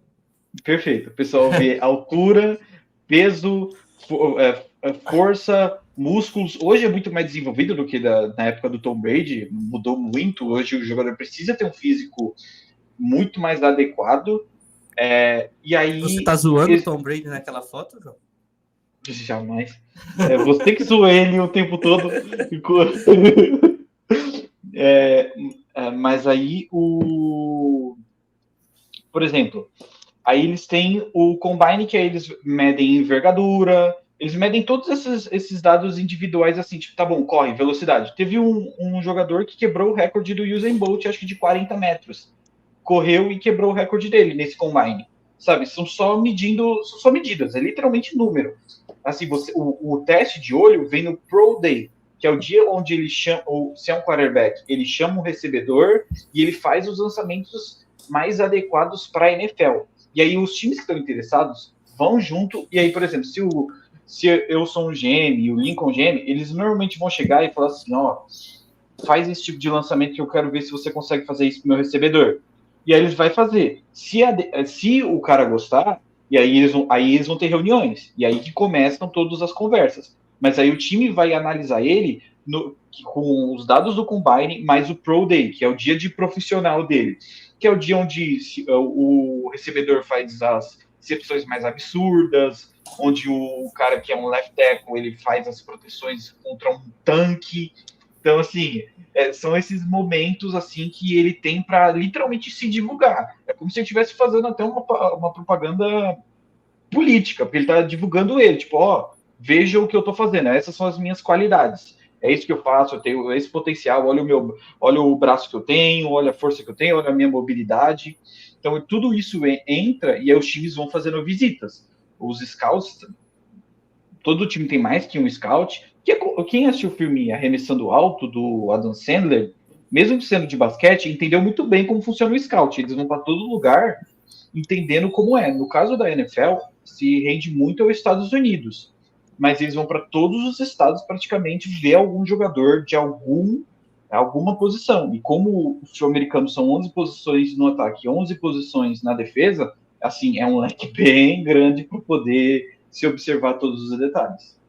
Perfeito. O pessoal vê altura, peso, força, músculos. Hoje é muito mais desenvolvido do que na época do Tom Brady. Mudou muito. Hoje o jogador precisa ter um físico muito mais adequado. E aí, você tá zoando o Tom Brady naquela foto, João? Jamais. Você que zoou ele o tempo todo. Mas aí por exemplo, aí eles têm o Combine, que aí eles medem envergadura, eles medem todos esses dados individuais, assim, tipo, tá bom, corre, velocidade. Teve um jogador que quebrou o recorde do Usain Bolt, acho que de 40 metros. Correu e quebrou o recorde dele nesse Combine. Sabe, são só medidas, é literalmente número. Assim, o teste de olho vem no Pro Day, que é o dia onde ele chama, ou se é um quarterback, ele chama o recebedor e ele faz os lançamentos mais adequados para a NFL. E aí os times que estão interessados vão junto, e aí, por exemplo, se eu sou um GM e o Lincoln GM, eles normalmente vão chegar e falar assim, faz esse tipo de lançamento que eu quero ver se você consegue fazer isso pro meu recebedor. E aí eles vai fazer. Se o cara gostar, e aí eles vão ter reuniões, e aí que começam todas as conversas. Mas aí o time vai analisar ele com os dados do Combine, mais o Pro Day, que é o dia de profissional dele, que é o dia onde o recebedor faz as recepções mais absurdas, onde o cara que é um left tackle, ele faz as proteções contra um tanque. Então, assim, são esses momentos assim que ele tem para literalmente se divulgar. É como se ele estivesse fazendo até uma propaganda política, porque ele está divulgando ele, tipo, ó, veja o que eu estou fazendo, essas são as minhas qualidades. É isso que eu faço, eu tenho esse potencial, olha o braço que eu tenho, olha a força que eu tenho, olha a minha mobilidade. Então, tudo isso entra e aí os times vão fazendo visitas. Os scouts, todo time tem mais que um scout. Quem assistiu o filme Arremessando Alto, do Adam Sandler, mesmo sendo de basquete, entendeu muito bem como funciona o scout. Eles vão para todo lugar entendendo como é. No caso da NFL, se rende muito aos Estados Unidos, mas eles vão para todos os estados praticamente ver algum jogador de alguma posição. E como os sul-americanos são 11 posições no ataque e 11 posições na defesa, assim, é um leque bem grande para poder se observar todos os detalhes.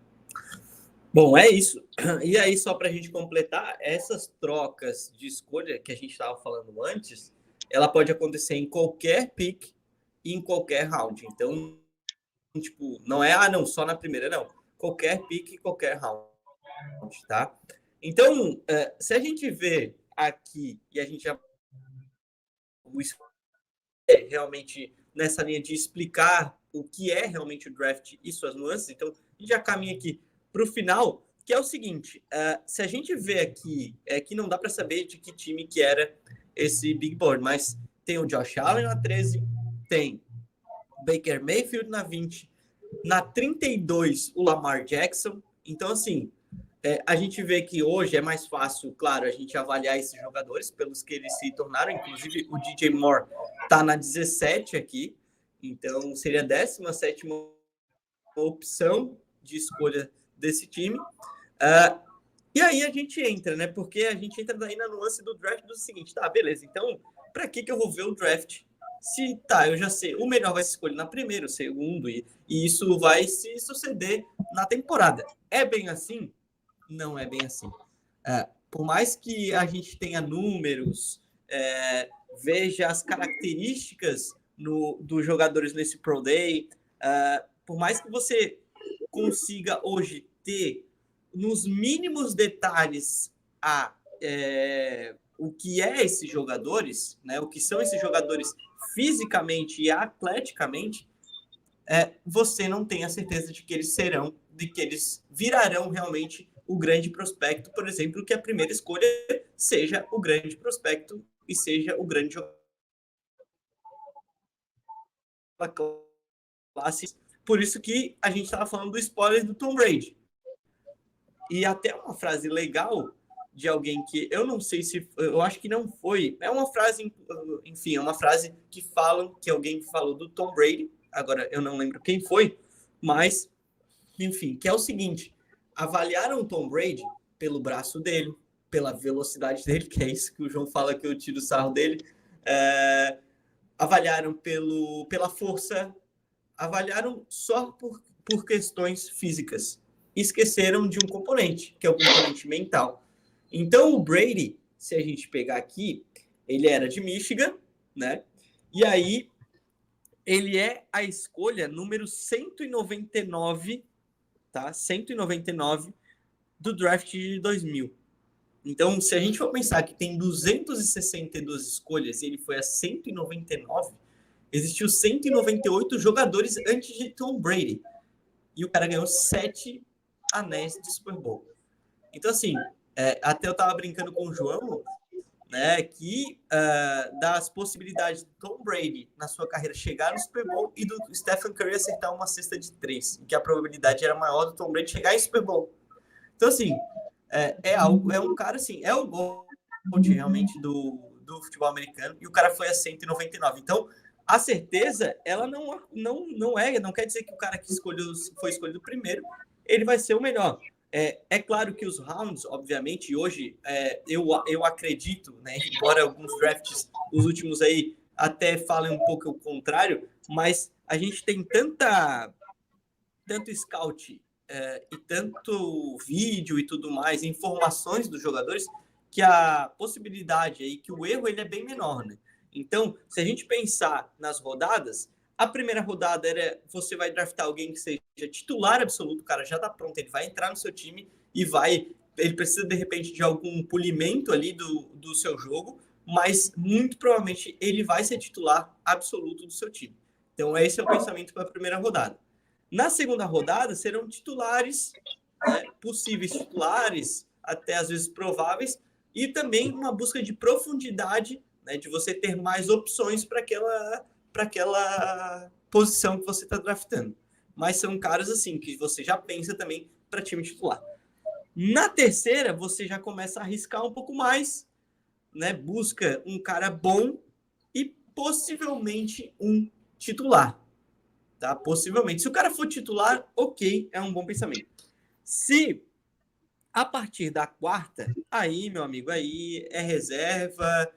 Bom, é isso. E aí, só para a gente completar, essas trocas de escolha que a gente estava falando antes, ela pode acontecer em qualquer pick e em qualquer round. Então, tipo, não é, não, só na primeira, não. Qualquer pick e qualquer round, tá? Então, se a gente vê aqui, e a gente já realmente nessa linha de explicar o que é realmente o draft e suas nuances, então a gente já caminha aqui para o final, que é o seguinte, se a gente vê aqui, que não dá para saber de que time que era esse Big Board, mas tem o Josh Allen na 13, tem Baker Mayfield na 20, na 32 o Lamar Jackson, então assim, a gente vê que hoje é mais fácil, claro, a gente avaliar esses jogadores pelos que eles se tornaram. Inclusive, o DJ Moore está na 17 aqui, então seria a 17ª opção de escolha desse time. E aí a gente entra, né? Porque a gente entra daí na nuance do draft do seguinte, tá, beleza, então para que eu vou ver o draft? Se tá, eu já sei, o melhor vai se escolher na primeira, o segundo, e isso vai se suceder na temporada. É bem assim? Não é bem assim. Por mais que a gente tenha números, veja as características dos jogadores nesse Pro Day, por mais que você consiga hoje ter nos mínimos detalhes o que é esses jogadores, né, o que são esses jogadores fisicamente e atleticamente, você não tem a certeza de que eles serão, de que eles virarão realmente o grande prospecto, por exemplo, que a primeira escolha seja o grande prospecto e seja o grande jogador da classe. Por isso que a gente estava falando do spoiler do Tom Brady. E até uma frase legal de alguém que eu não sei se, eu acho que não foi, é uma frase, enfim, é uma frase que falam, que alguém falou do Tom Brady, agora eu não lembro quem foi, mas, enfim, que é o seguinte, avaliaram o Tom Brady pelo braço dele, pela velocidade dele, que é isso que o João fala que eu tiro o sarro dele, avaliaram pela força, avaliaram só por questões físicas. Esqueceram de um componente, que é o componente mental. Então, o Brady, se a gente pegar aqui, ele era de Michigan, né? E aí, ele é a escolha número 199, tá? 199 do draft de 2000. Então, se a gente for pensar que tem 262 escolhas e ele foi a 199, existiu 198 jogadores antes de Tom Brady. E o cara ganhou 7 anéis de Super Bowl. Então, assim, até eu tava brincando com o João, né, que das possibilidades do Tom Brady na sua carreira chegar no Super Bowl e do Stephen Curry acertar uma cesta de 3, que a probabilidade era maior do Tom Brady chegar em Super Bowl. Então, assim, é um cara, assim, é o GOAT realmente do futebol americano, e o cara foi a 199. Então, a certeza, ela não quer dizer que o cara que foi escolhido primeiro, ele vai ser o melhor. É claro que os rounds, obviamente, e hoje eu acredito, né, embora alguns drafts, os últimos aí, até falem um pouco o contrário, mas a gente tem tanto scout e tanto vídeo e tudo mais, informações dos jogadores, que a possibilidade aí, que o erro ele é bem menor, né? Então, se a gente pensar nas rodadas, a primeira rodada você vai draftar alguém que seja titular absoluto, o cara já tá pronto, ele vai entrar no seu time e vai ele precisa, de repente, de algum polimento ali do seu jogo, mas muito provavelmente ele vai ser titular absoluto do seu time. Então, esse é o pensamento para a primeira rodada. Na segunda rodada, serão titulares, né, possíveis titulares, até às vezes prováveis, e também uma busca de profundidade, né, de você ter mais opções para aquela posição que você está draftando. Mas são caras assim, que você já pensa também para time titular. Na terceira, você já começa a arriscar um pouco mais, né? Busca um cara bom e possivelmente um titular, tá? Possivelmente. Se o cara for titular, ok, é um bom pensamento. Se a partir da quarta, aí, meu amigo, aí é reserva,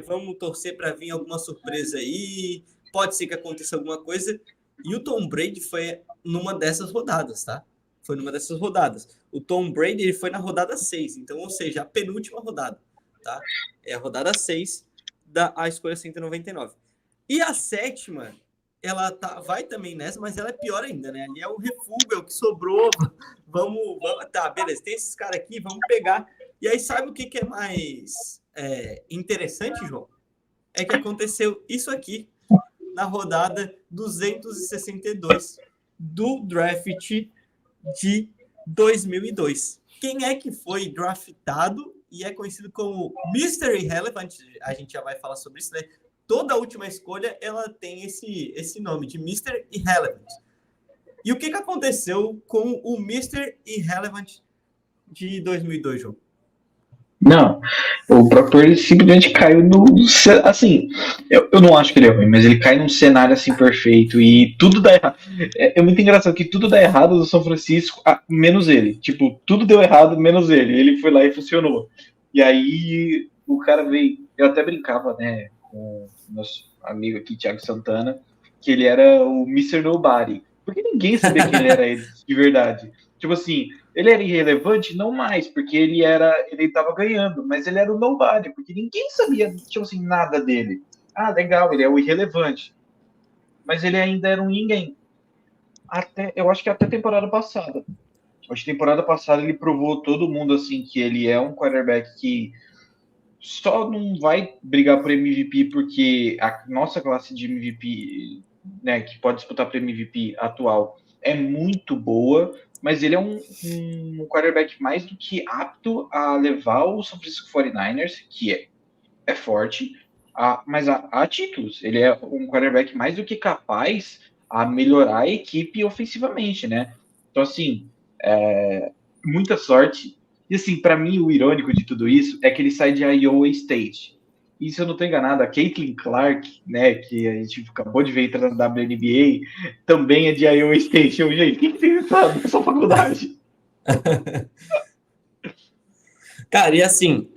vamos torcer para vir alguma surpresa aí, pode ser que aconteça alguma coisa. E o Tom Brady foi numa dessas rodadas, tá? Foi numa dessas rodadas. O Tom Brady ele foi na rodada 6, então, ou seja, a penúltima rodada, tá? É a rodada 6 da escolha 199. E a sétima, ela vai também nessa, mas ela é pior ainda, né? Ali é o refúgio, é o que sobrou. Vamos, tá, beleza, tem esses caras aqui, vamos pegar. E aí, sabe o que é mais interessante, João? É que aconteceu isso aqui na rodada 262 do draft de 2002. Quem é que foi draftado e é conhecido como Mr. Irrelevant? A gente já vai falar sobre isso, né? Toda a última escolha ela tem esse nome de Mr. Irrelevant. E o que aconteceu com o Mr. Irrelevant de 2002, João? Não, o Brock Purdy simplesmente caiu no. Assim, eu não acho que ele é ruim, mas ele cai num cenário assim perfeito e tudo dá errado. É muito engraçado que tudo dá errado do São Francisco, menos ele. Tipo, tudo deu errado, menos ele. Ele foi lá e funcionou. E aí o cara veio. Eu até brincava, né, com o nosso amigo aqui, Thiago Santana, que ele era o Mr. Nobody. Porque ninguém sabia quem ele era de verdade. Tipo assim, ele era irrelevante? Não mais, porque ele estava ganhando, mas ele era o nobody, porque ninguém sabia, tipo assim, nada dele. Ah, legal, ele é o irrelevante. Mas ele ainda era um ninguém. Eu acho que até a temporada passada. Acho que temporada passada ele provou todo mundo assim que ele é um quarterback que só não vai brigar por MVP porque a nossa classe de MVP, né, que pode disputar para MVP atual é muito boa, mas ele é um quarterback mais do que apto a levar o São Francisco 49ers, que é forte, mas a títulos. Ele é um quarterback mais do que capaz a melhorar a equipe ofensivamente, né? Então, assim, muita sorte. E, assim, para mim, o irônico de tudo isso é que ele sai de Iowa State. E se eu não estou enganado, a Caitlin Clark, né, que a gente acabou de ver entrar na WNBA, também é de Iowa State. Eu, gente, o que tem nessa faculdade? Cara, e assim,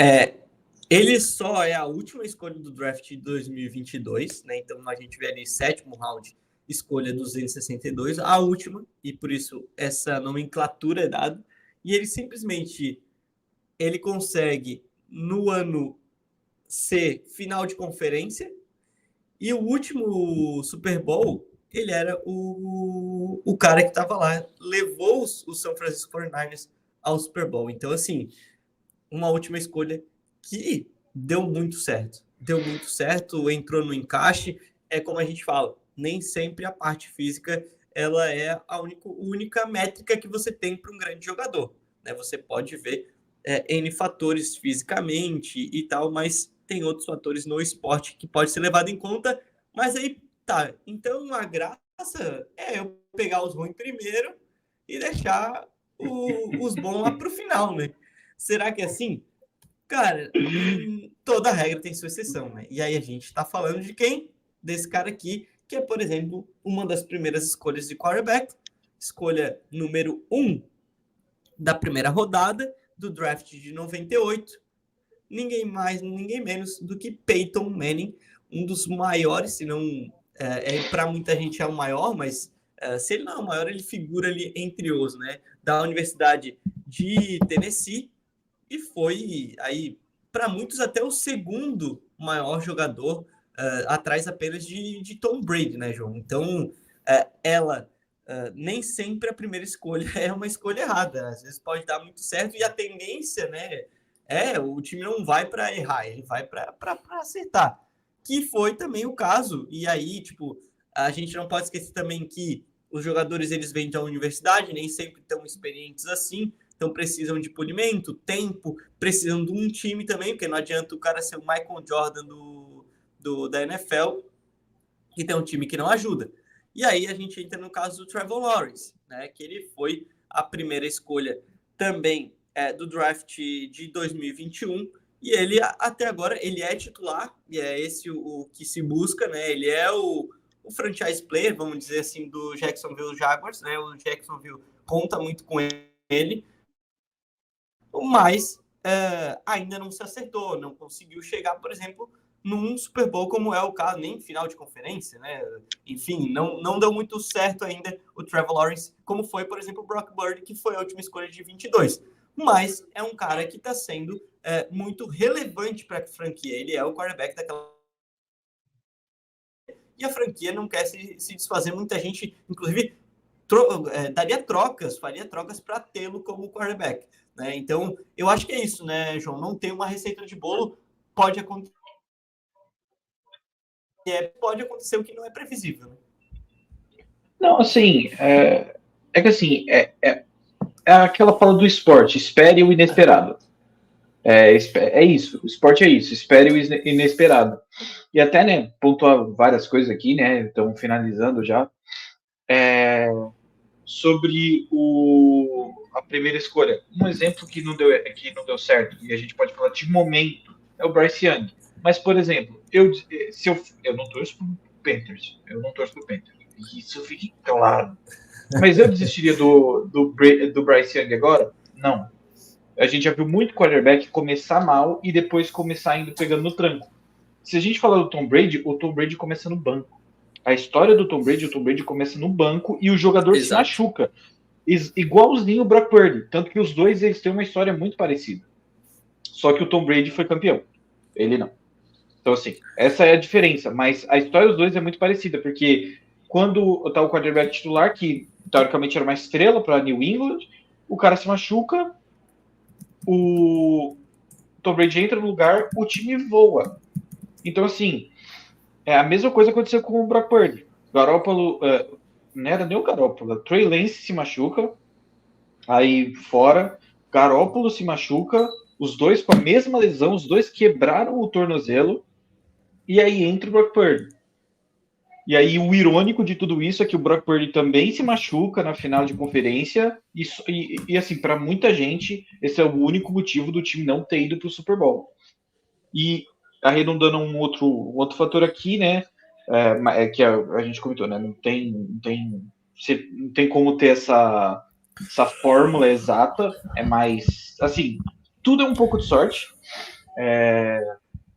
ele só é a última escolha do draft de 2022, né? Então a gente vê ali sétimo round, escolha 262, a última, e por isso essa nomenclatura é dada. E ele simplesmente ele consegue no ano ser final de conferência e o último Super Bowl ele era o cara que estava lá, levou o São Francisco 49ers ao Super Bowl. Então, assim, uma última escolha que deu muito certo. Deu muito certo, entrou no encaixe. É como a gente fala, nem sempre a parte física ela é a única métrica que você tem para um grande jogador. Né? Você pode ver N fatores fisicamente e tal, mas tem outros fatores no esporte que pode ser levado em conta. Mas aí tá. Então a graça é eu pegar os ruins primeiro e deixar os bons lá para o final, né? Será que é assim? Cara, toda regra tem sua exceção, né? E aí a gente tá falando de quem? Desse cara aqui, que é, por exemplo, uma das primeiras escolhas de quarterback, escolha número 1 da primeira rodada do draft de 98. Ninguém mais, ninguém menos do que Peyton Manning, um dos maiores, se não para muita gente é o maior, mas se ele não é o maior, ele figura ali entre os, né? Da Universidade de Tennessee, e foi aí para muitos até o segundo maior jogador, atrás apenas de Tom Brady, né, João? Então, ela nem sempre a primeira escolha é uma escolha errada. Às vezes pode dar muito certo e a tendência, né, o time não vai para errar, ele vai para acertar. Que foi também o caso. E aí, tipo, a gente não pode esquecer também que os jogadores eles vêm da universidade, nem sempre tão experientes assim, então precisam de polimento, tempo, precisam de um time também, porque não adianta o cara ser o Michael Jordan da NFL e tem um time que não ajuda. E aí a gente entra no caso do Trevor Lawrence, né, que ele foi a primeira escolha também do draft de 2021, e ele, até agora, ele é titular, e é esse o que se busca, né, ele é o franchise player, vamos dizer assim, do Jacksonville Jaguars, né, o Jacksonville conta muito com ele, mas ainda não se acertou, não conseguiu chegar, por exemplo, num Super Bowl como é o caso, nem final de conferência, né? Enfim, não deu muito certo ainda o Trevor Lawrence, como foi, por exemplo, o Brock Purdy, que foi a última escolha de 22. Mas é um cara que está sendo muito relevante para a franquia. Ele é o quarterback daquela... E a franquia não quer se desfazer. Muita gente, inclusive, faria trocas para tê-lo como quarterback. Né? Então, eu acho que é isso, né, João? Não tem uma receita de bolo, pode acontecer o que não é previsível. Né? Não, assim, que assim, é aquela fala do esporte, espere o inesperado. É isso, o esporte é isso, espere o inesperado. E até, né, pontuar várias coisas aqui, né, estamos finalizando já, sobre a primeira escolha. Um exemplo que não deu certo, e a gente pode falar de momento, é o Bryce Young. Mas, por exemplo, eu não torço pro Panthers, isso fique claro. Mas eu desistiria do Bryce Young agora? Não. A gente já viu muito quarterback começar mal e depois começar indo pegando no tranco. Se a gente falar do Tom Brady, o Tom Brady começa no banco. A história do Tom Brady, o Tom Brady começa no banco e o jogador se machuca. Igualzinho o Brock Purdy. Tanto que os dois eles têm uma história muito parecida. Só que o Tom Brady foi campeão. Ele não. Então, assim, essa é a diferença. Mas a história dos dois é muito parecida, porque quando tá o quarterback titular, que teoricamente era uma estrela para New England, o cara se machuca, o Tom Brady entra no lugar, o time voa. Então, assim, a mesma coisa aconteceu com o Brock Purdy. Garoppolo, não era nem o Garoppolo, Trey Lance se machuca, aí fora, Garoppolo se machuca, os dois com a mesma lesão, os dois quebraram o tornozelo, e aí entra o Brock Purdy. E aí o irônico de tudo isso é que o Brock Purdy também se machuca na final de conferência, e assim, para muita gente, esse é o único motivo do time não ter ido para o Super Bowl. E arredondando um outro fator aqui, né, que a gente comentou, né, não tem como ter essa fórmula exata, é mais, assim, tudo é um pouco de sorte,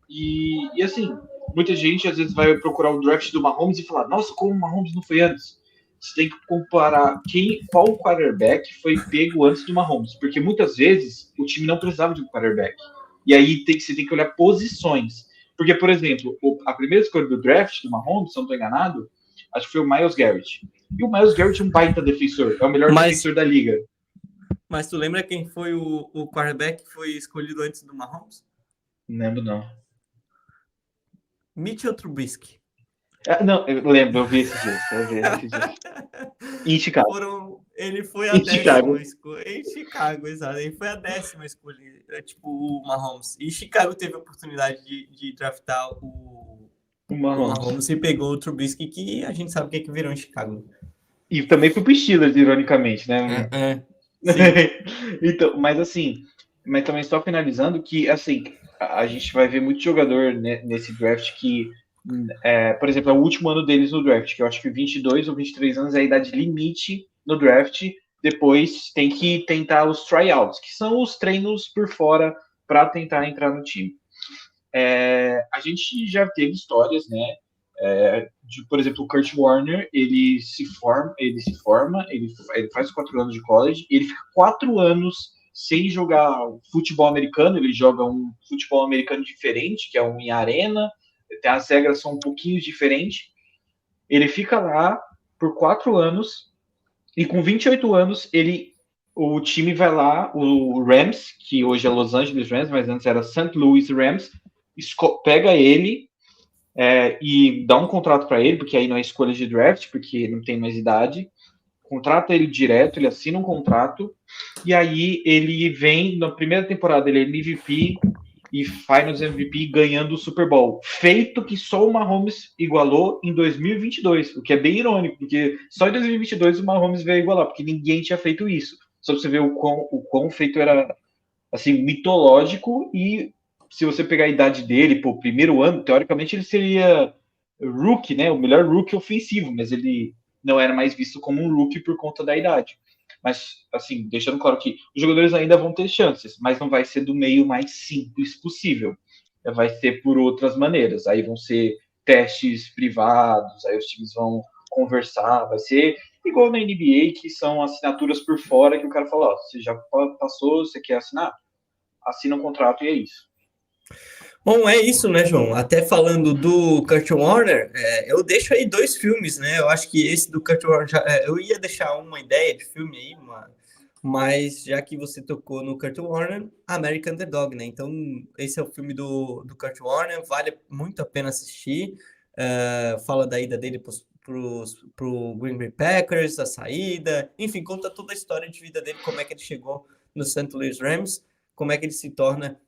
e assim, muita gente às vezes vai procurar o draft do Mahomes e falar, nossa, como o Mahomes não foi antes? Você tem que comparar qual quarterback foi pego antes do Mahomes, porque muitas vezes o time não precisava de um quarterback. E aí você tem que olhar posições. Porque, por exemplo, a primeira escolha do draft do Mahomes, se eu não estou enganado, acho que foi o Myles Garrett. E o Myles Garrett é um baita defensor, é o melhor defensor da liga. Mas tu lembra quem foi o quarterback que foi escolhido antes do Mahomes? Não lembro, não. Mitchell Trubisky. Não, eu lembro, eu vi esses dias. Em Chicago. Ele foi a 10ª escolha. Em Chicago, exato. Ele foi a 10ª escolha, tipo o Mahomes. E Chicago teve a oportunidade de draftar o Mahomes e pegou o Trubisky, que a gente sabe o que virou em Chicago. E também foi pro Steelers, ironicamente, né? Então, mas assim, mas também só finalizando que, assim, a gente vai ver muito jogador nesse draft que, por exemplo, é o último ano deles no draft, que eu acho que 22 ou 23 anos é a idade limite no draft, depois tem que tentar os tryouts, que são os treinos por fora para tentar entrar no time. A gente já teve histórias, né, por exemplo, o Kurt Warner, ele faz 4 anos de college, ele fica 4 anos sem jogar futebol americano, ele joga um futebol americano diferente, que é um em arena, as regras são um pouquinho diferentes, ele fica lá por 4 anos, E com 28 anos, o time vai lá, o Rams, que hoje é Los Angeles Rams, mas antes era St. Louis Rams, pega ele e dá um contrato para ele, porque aí não é escolha de draft, porque não tem mais idade. Contrata ele direto, ele assina um contrato, e aí ele vem, na primeira temporada, ele é MVP e Finals MVP ganhando o Super Bowl. Feito que só o Mahomes igualou em 2022, o que é bem irônico, porque só em 2022 o Mahomes veio igualar, porque ninguém tinha feito isso. Só pra você ver o quão feito era, assim, mitológico, e se você pegar a idade dele, pô, primeiro ano, teoricamente ele seria rookie, né, o melhor rookie ofensivo, mas ele não era mais visto como um rookie por conta da idade. Mas, assim, deixando claro que os jogadores ainda vão ter chances, mas não vai ser do meio mais simples possível. Vai ser por outras maneiras. Aí vão ser testes privados, aí os times vão conversar, vai ser igual na NBA, que são assinaturas por fora, que o cara fala, ó, você já passou, você quer assinar? Assina um contrato e é isso. Bom, é isso, né, João? Até falando do Kurt Warner, eu deixo aí 2 filmes, né? Eu acho que esse do Kurt Warner, eu ia deixar uma ideia de filme aí, mas já que você tocou no Kurt Warner, American Underdog, né? Então, esse é o filme do Kurt Warner, vale muito a pena assistir. Fala da ida dele pro Green Bay Packers, a saída, enfim, conta toda a história de vida dele, como é que ele chegou no St. Louis Rams, como é que ele se torna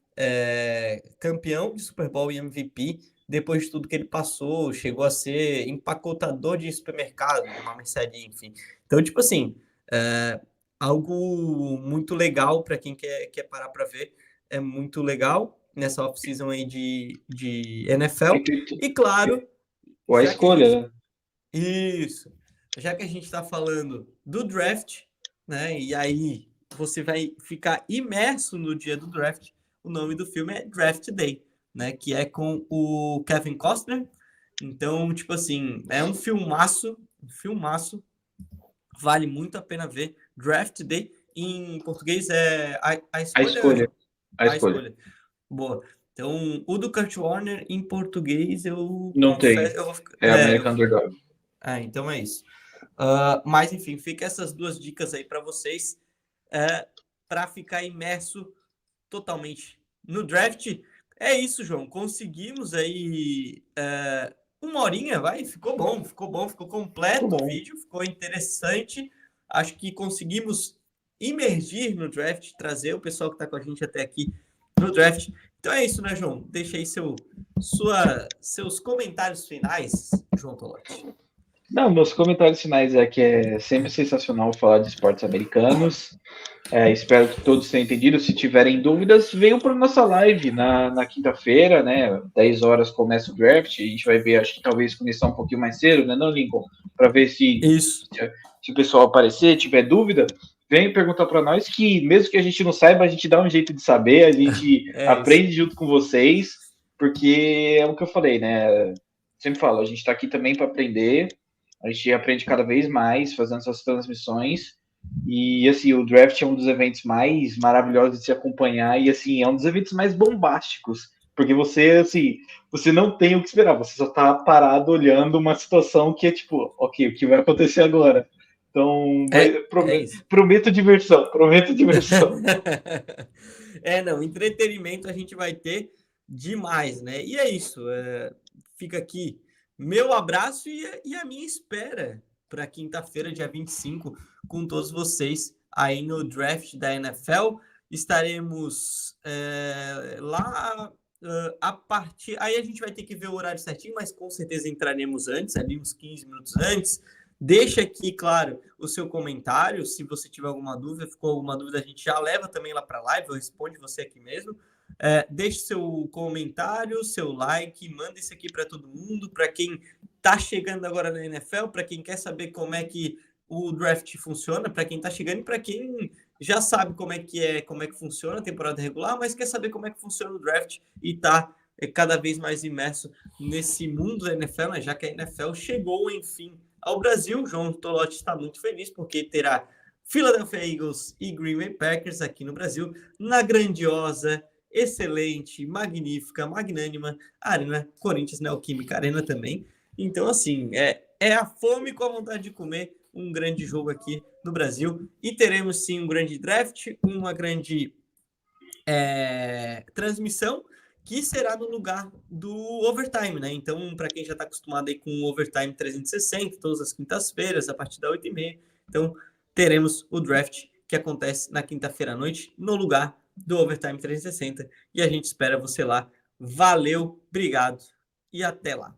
campeão de Super Bowl e MVP, depois de tudo que ele passou, chegou a ser empacotador de supermercado, uma Mercedes, enfim. Então, tipo assim, algo muito legal para quem quer parar para ver, é muito legal nessa off-season aí de NFL. E claro, Ou a já que a gente. escolha, né? Isso. Já que a gente está falando do draft, né? E aí você vai ficar imerso no dia do draft. O nome do filme é Draft Day, né? Que é com o Kevin Costner. Então, tipo assim, é um filmaço, vale muito a pena ver. Draft Day, em português é a A escolha, escolha. João? A A escolha. escolha. Boa. Então, o do Kurt Warner, em português, eu Não confesso, tem. eu vou É American Underdog. então é isso. Mas, enfim, fica essas 2 dicas aí para vocês, para ficar imerso totalmente no draft. É isso, João. Conseguimos aí 1 horinha, vai. Ficou bom, ficou Ficou completo o bom. vídeo, ficou interessante. Acho que conseguimos imergir no draft, trazer o pessoal que está com a gente até aqui no draft. Então é isso, né, João? Deixa aí seus comentários finais, João Tolotti. Não, meus comentários finais é que é sempre sensacional falar de esportes americanos. Espero que todos tenham entendido. Se tiverem dúvidas, venham para nossa live na quinta-feira, né? 10 horas começa o draft. A gente vai ver, acho que talvez começar um pouquinho mais cedo, né, não, Lincoln? Para ver Isso. se o pessoal aparecer, tiver dúvida, vem perguntar para nós, que mesmo que a gente não saiba, a gente dá um jeito de saber, a gente aprende isso. junto com vocês, porque é o que eu falei, né? Sempre falo, a gente está aqui também para aprender, a gente aprende cada vez mais fazendo essas transmissões. E assim, o draft é um dos eventos mais maravilhosos de se acompanhar, e assim, é um dos eventos mais bombásticos, porque você não tem o que esperar, você só tá parado olhando uma situação que é tipo, ok, o que vai acontecer agora? Então, prometo diversão, prometo diversão. Não, entretenimento a gente vai ter demais, né? E é isso. Fica aqui meu abraço e a minha espera para quinta-feira, dia 25, com todos vocês aí no draft da NFL. Estaremos lá a partir. Aí a gente vai ter que ver o horário certinho, mas com certeza entraremos antes, ali uns 15 minutos antes. Deixa aqui, claro, o seu comentário. Se você tiver alguma dúvida, ficou alguma dúvida, a gente já leva também lá para a live, eu respondo você aqui mesmo. Deixe seu comentário, seu like, manda isso aqui para todo mundo, para quem está chegando agora na NFL, para quem quer saber como é que o draft funciona, para quem está chegando e para quem já sabe como é que funciona a temporada regular, mas quer saber como é que funciona o draft e está cada vez mais imerso nesse mundo da NFL, né? Já que a NFL chegou, enfim, ao Brasil. João Tolotti está muito feliz porque terá Philadelphia Eagles e Green Bay Packers aqui no Brasil, na grandiosa, excelente, magnífica, magnânima Arena Corinthians Neoquímica Arena também. Então, assim, é a fome com a vontade de comer um grande jogo aqui no Brasil. E teremos sim um grande draft, uma grande transmissão, que será no lugar do Overtime, né? Então, para quem já está acostumado aí com o Overtime 360, todas as quintas-feiras, a partir da 8h30, então teremos o draft que acontece na quinta-feira à noite, no lugar do Overtime 360, e a gente espera você lá. Valeu, obrigado e até lá.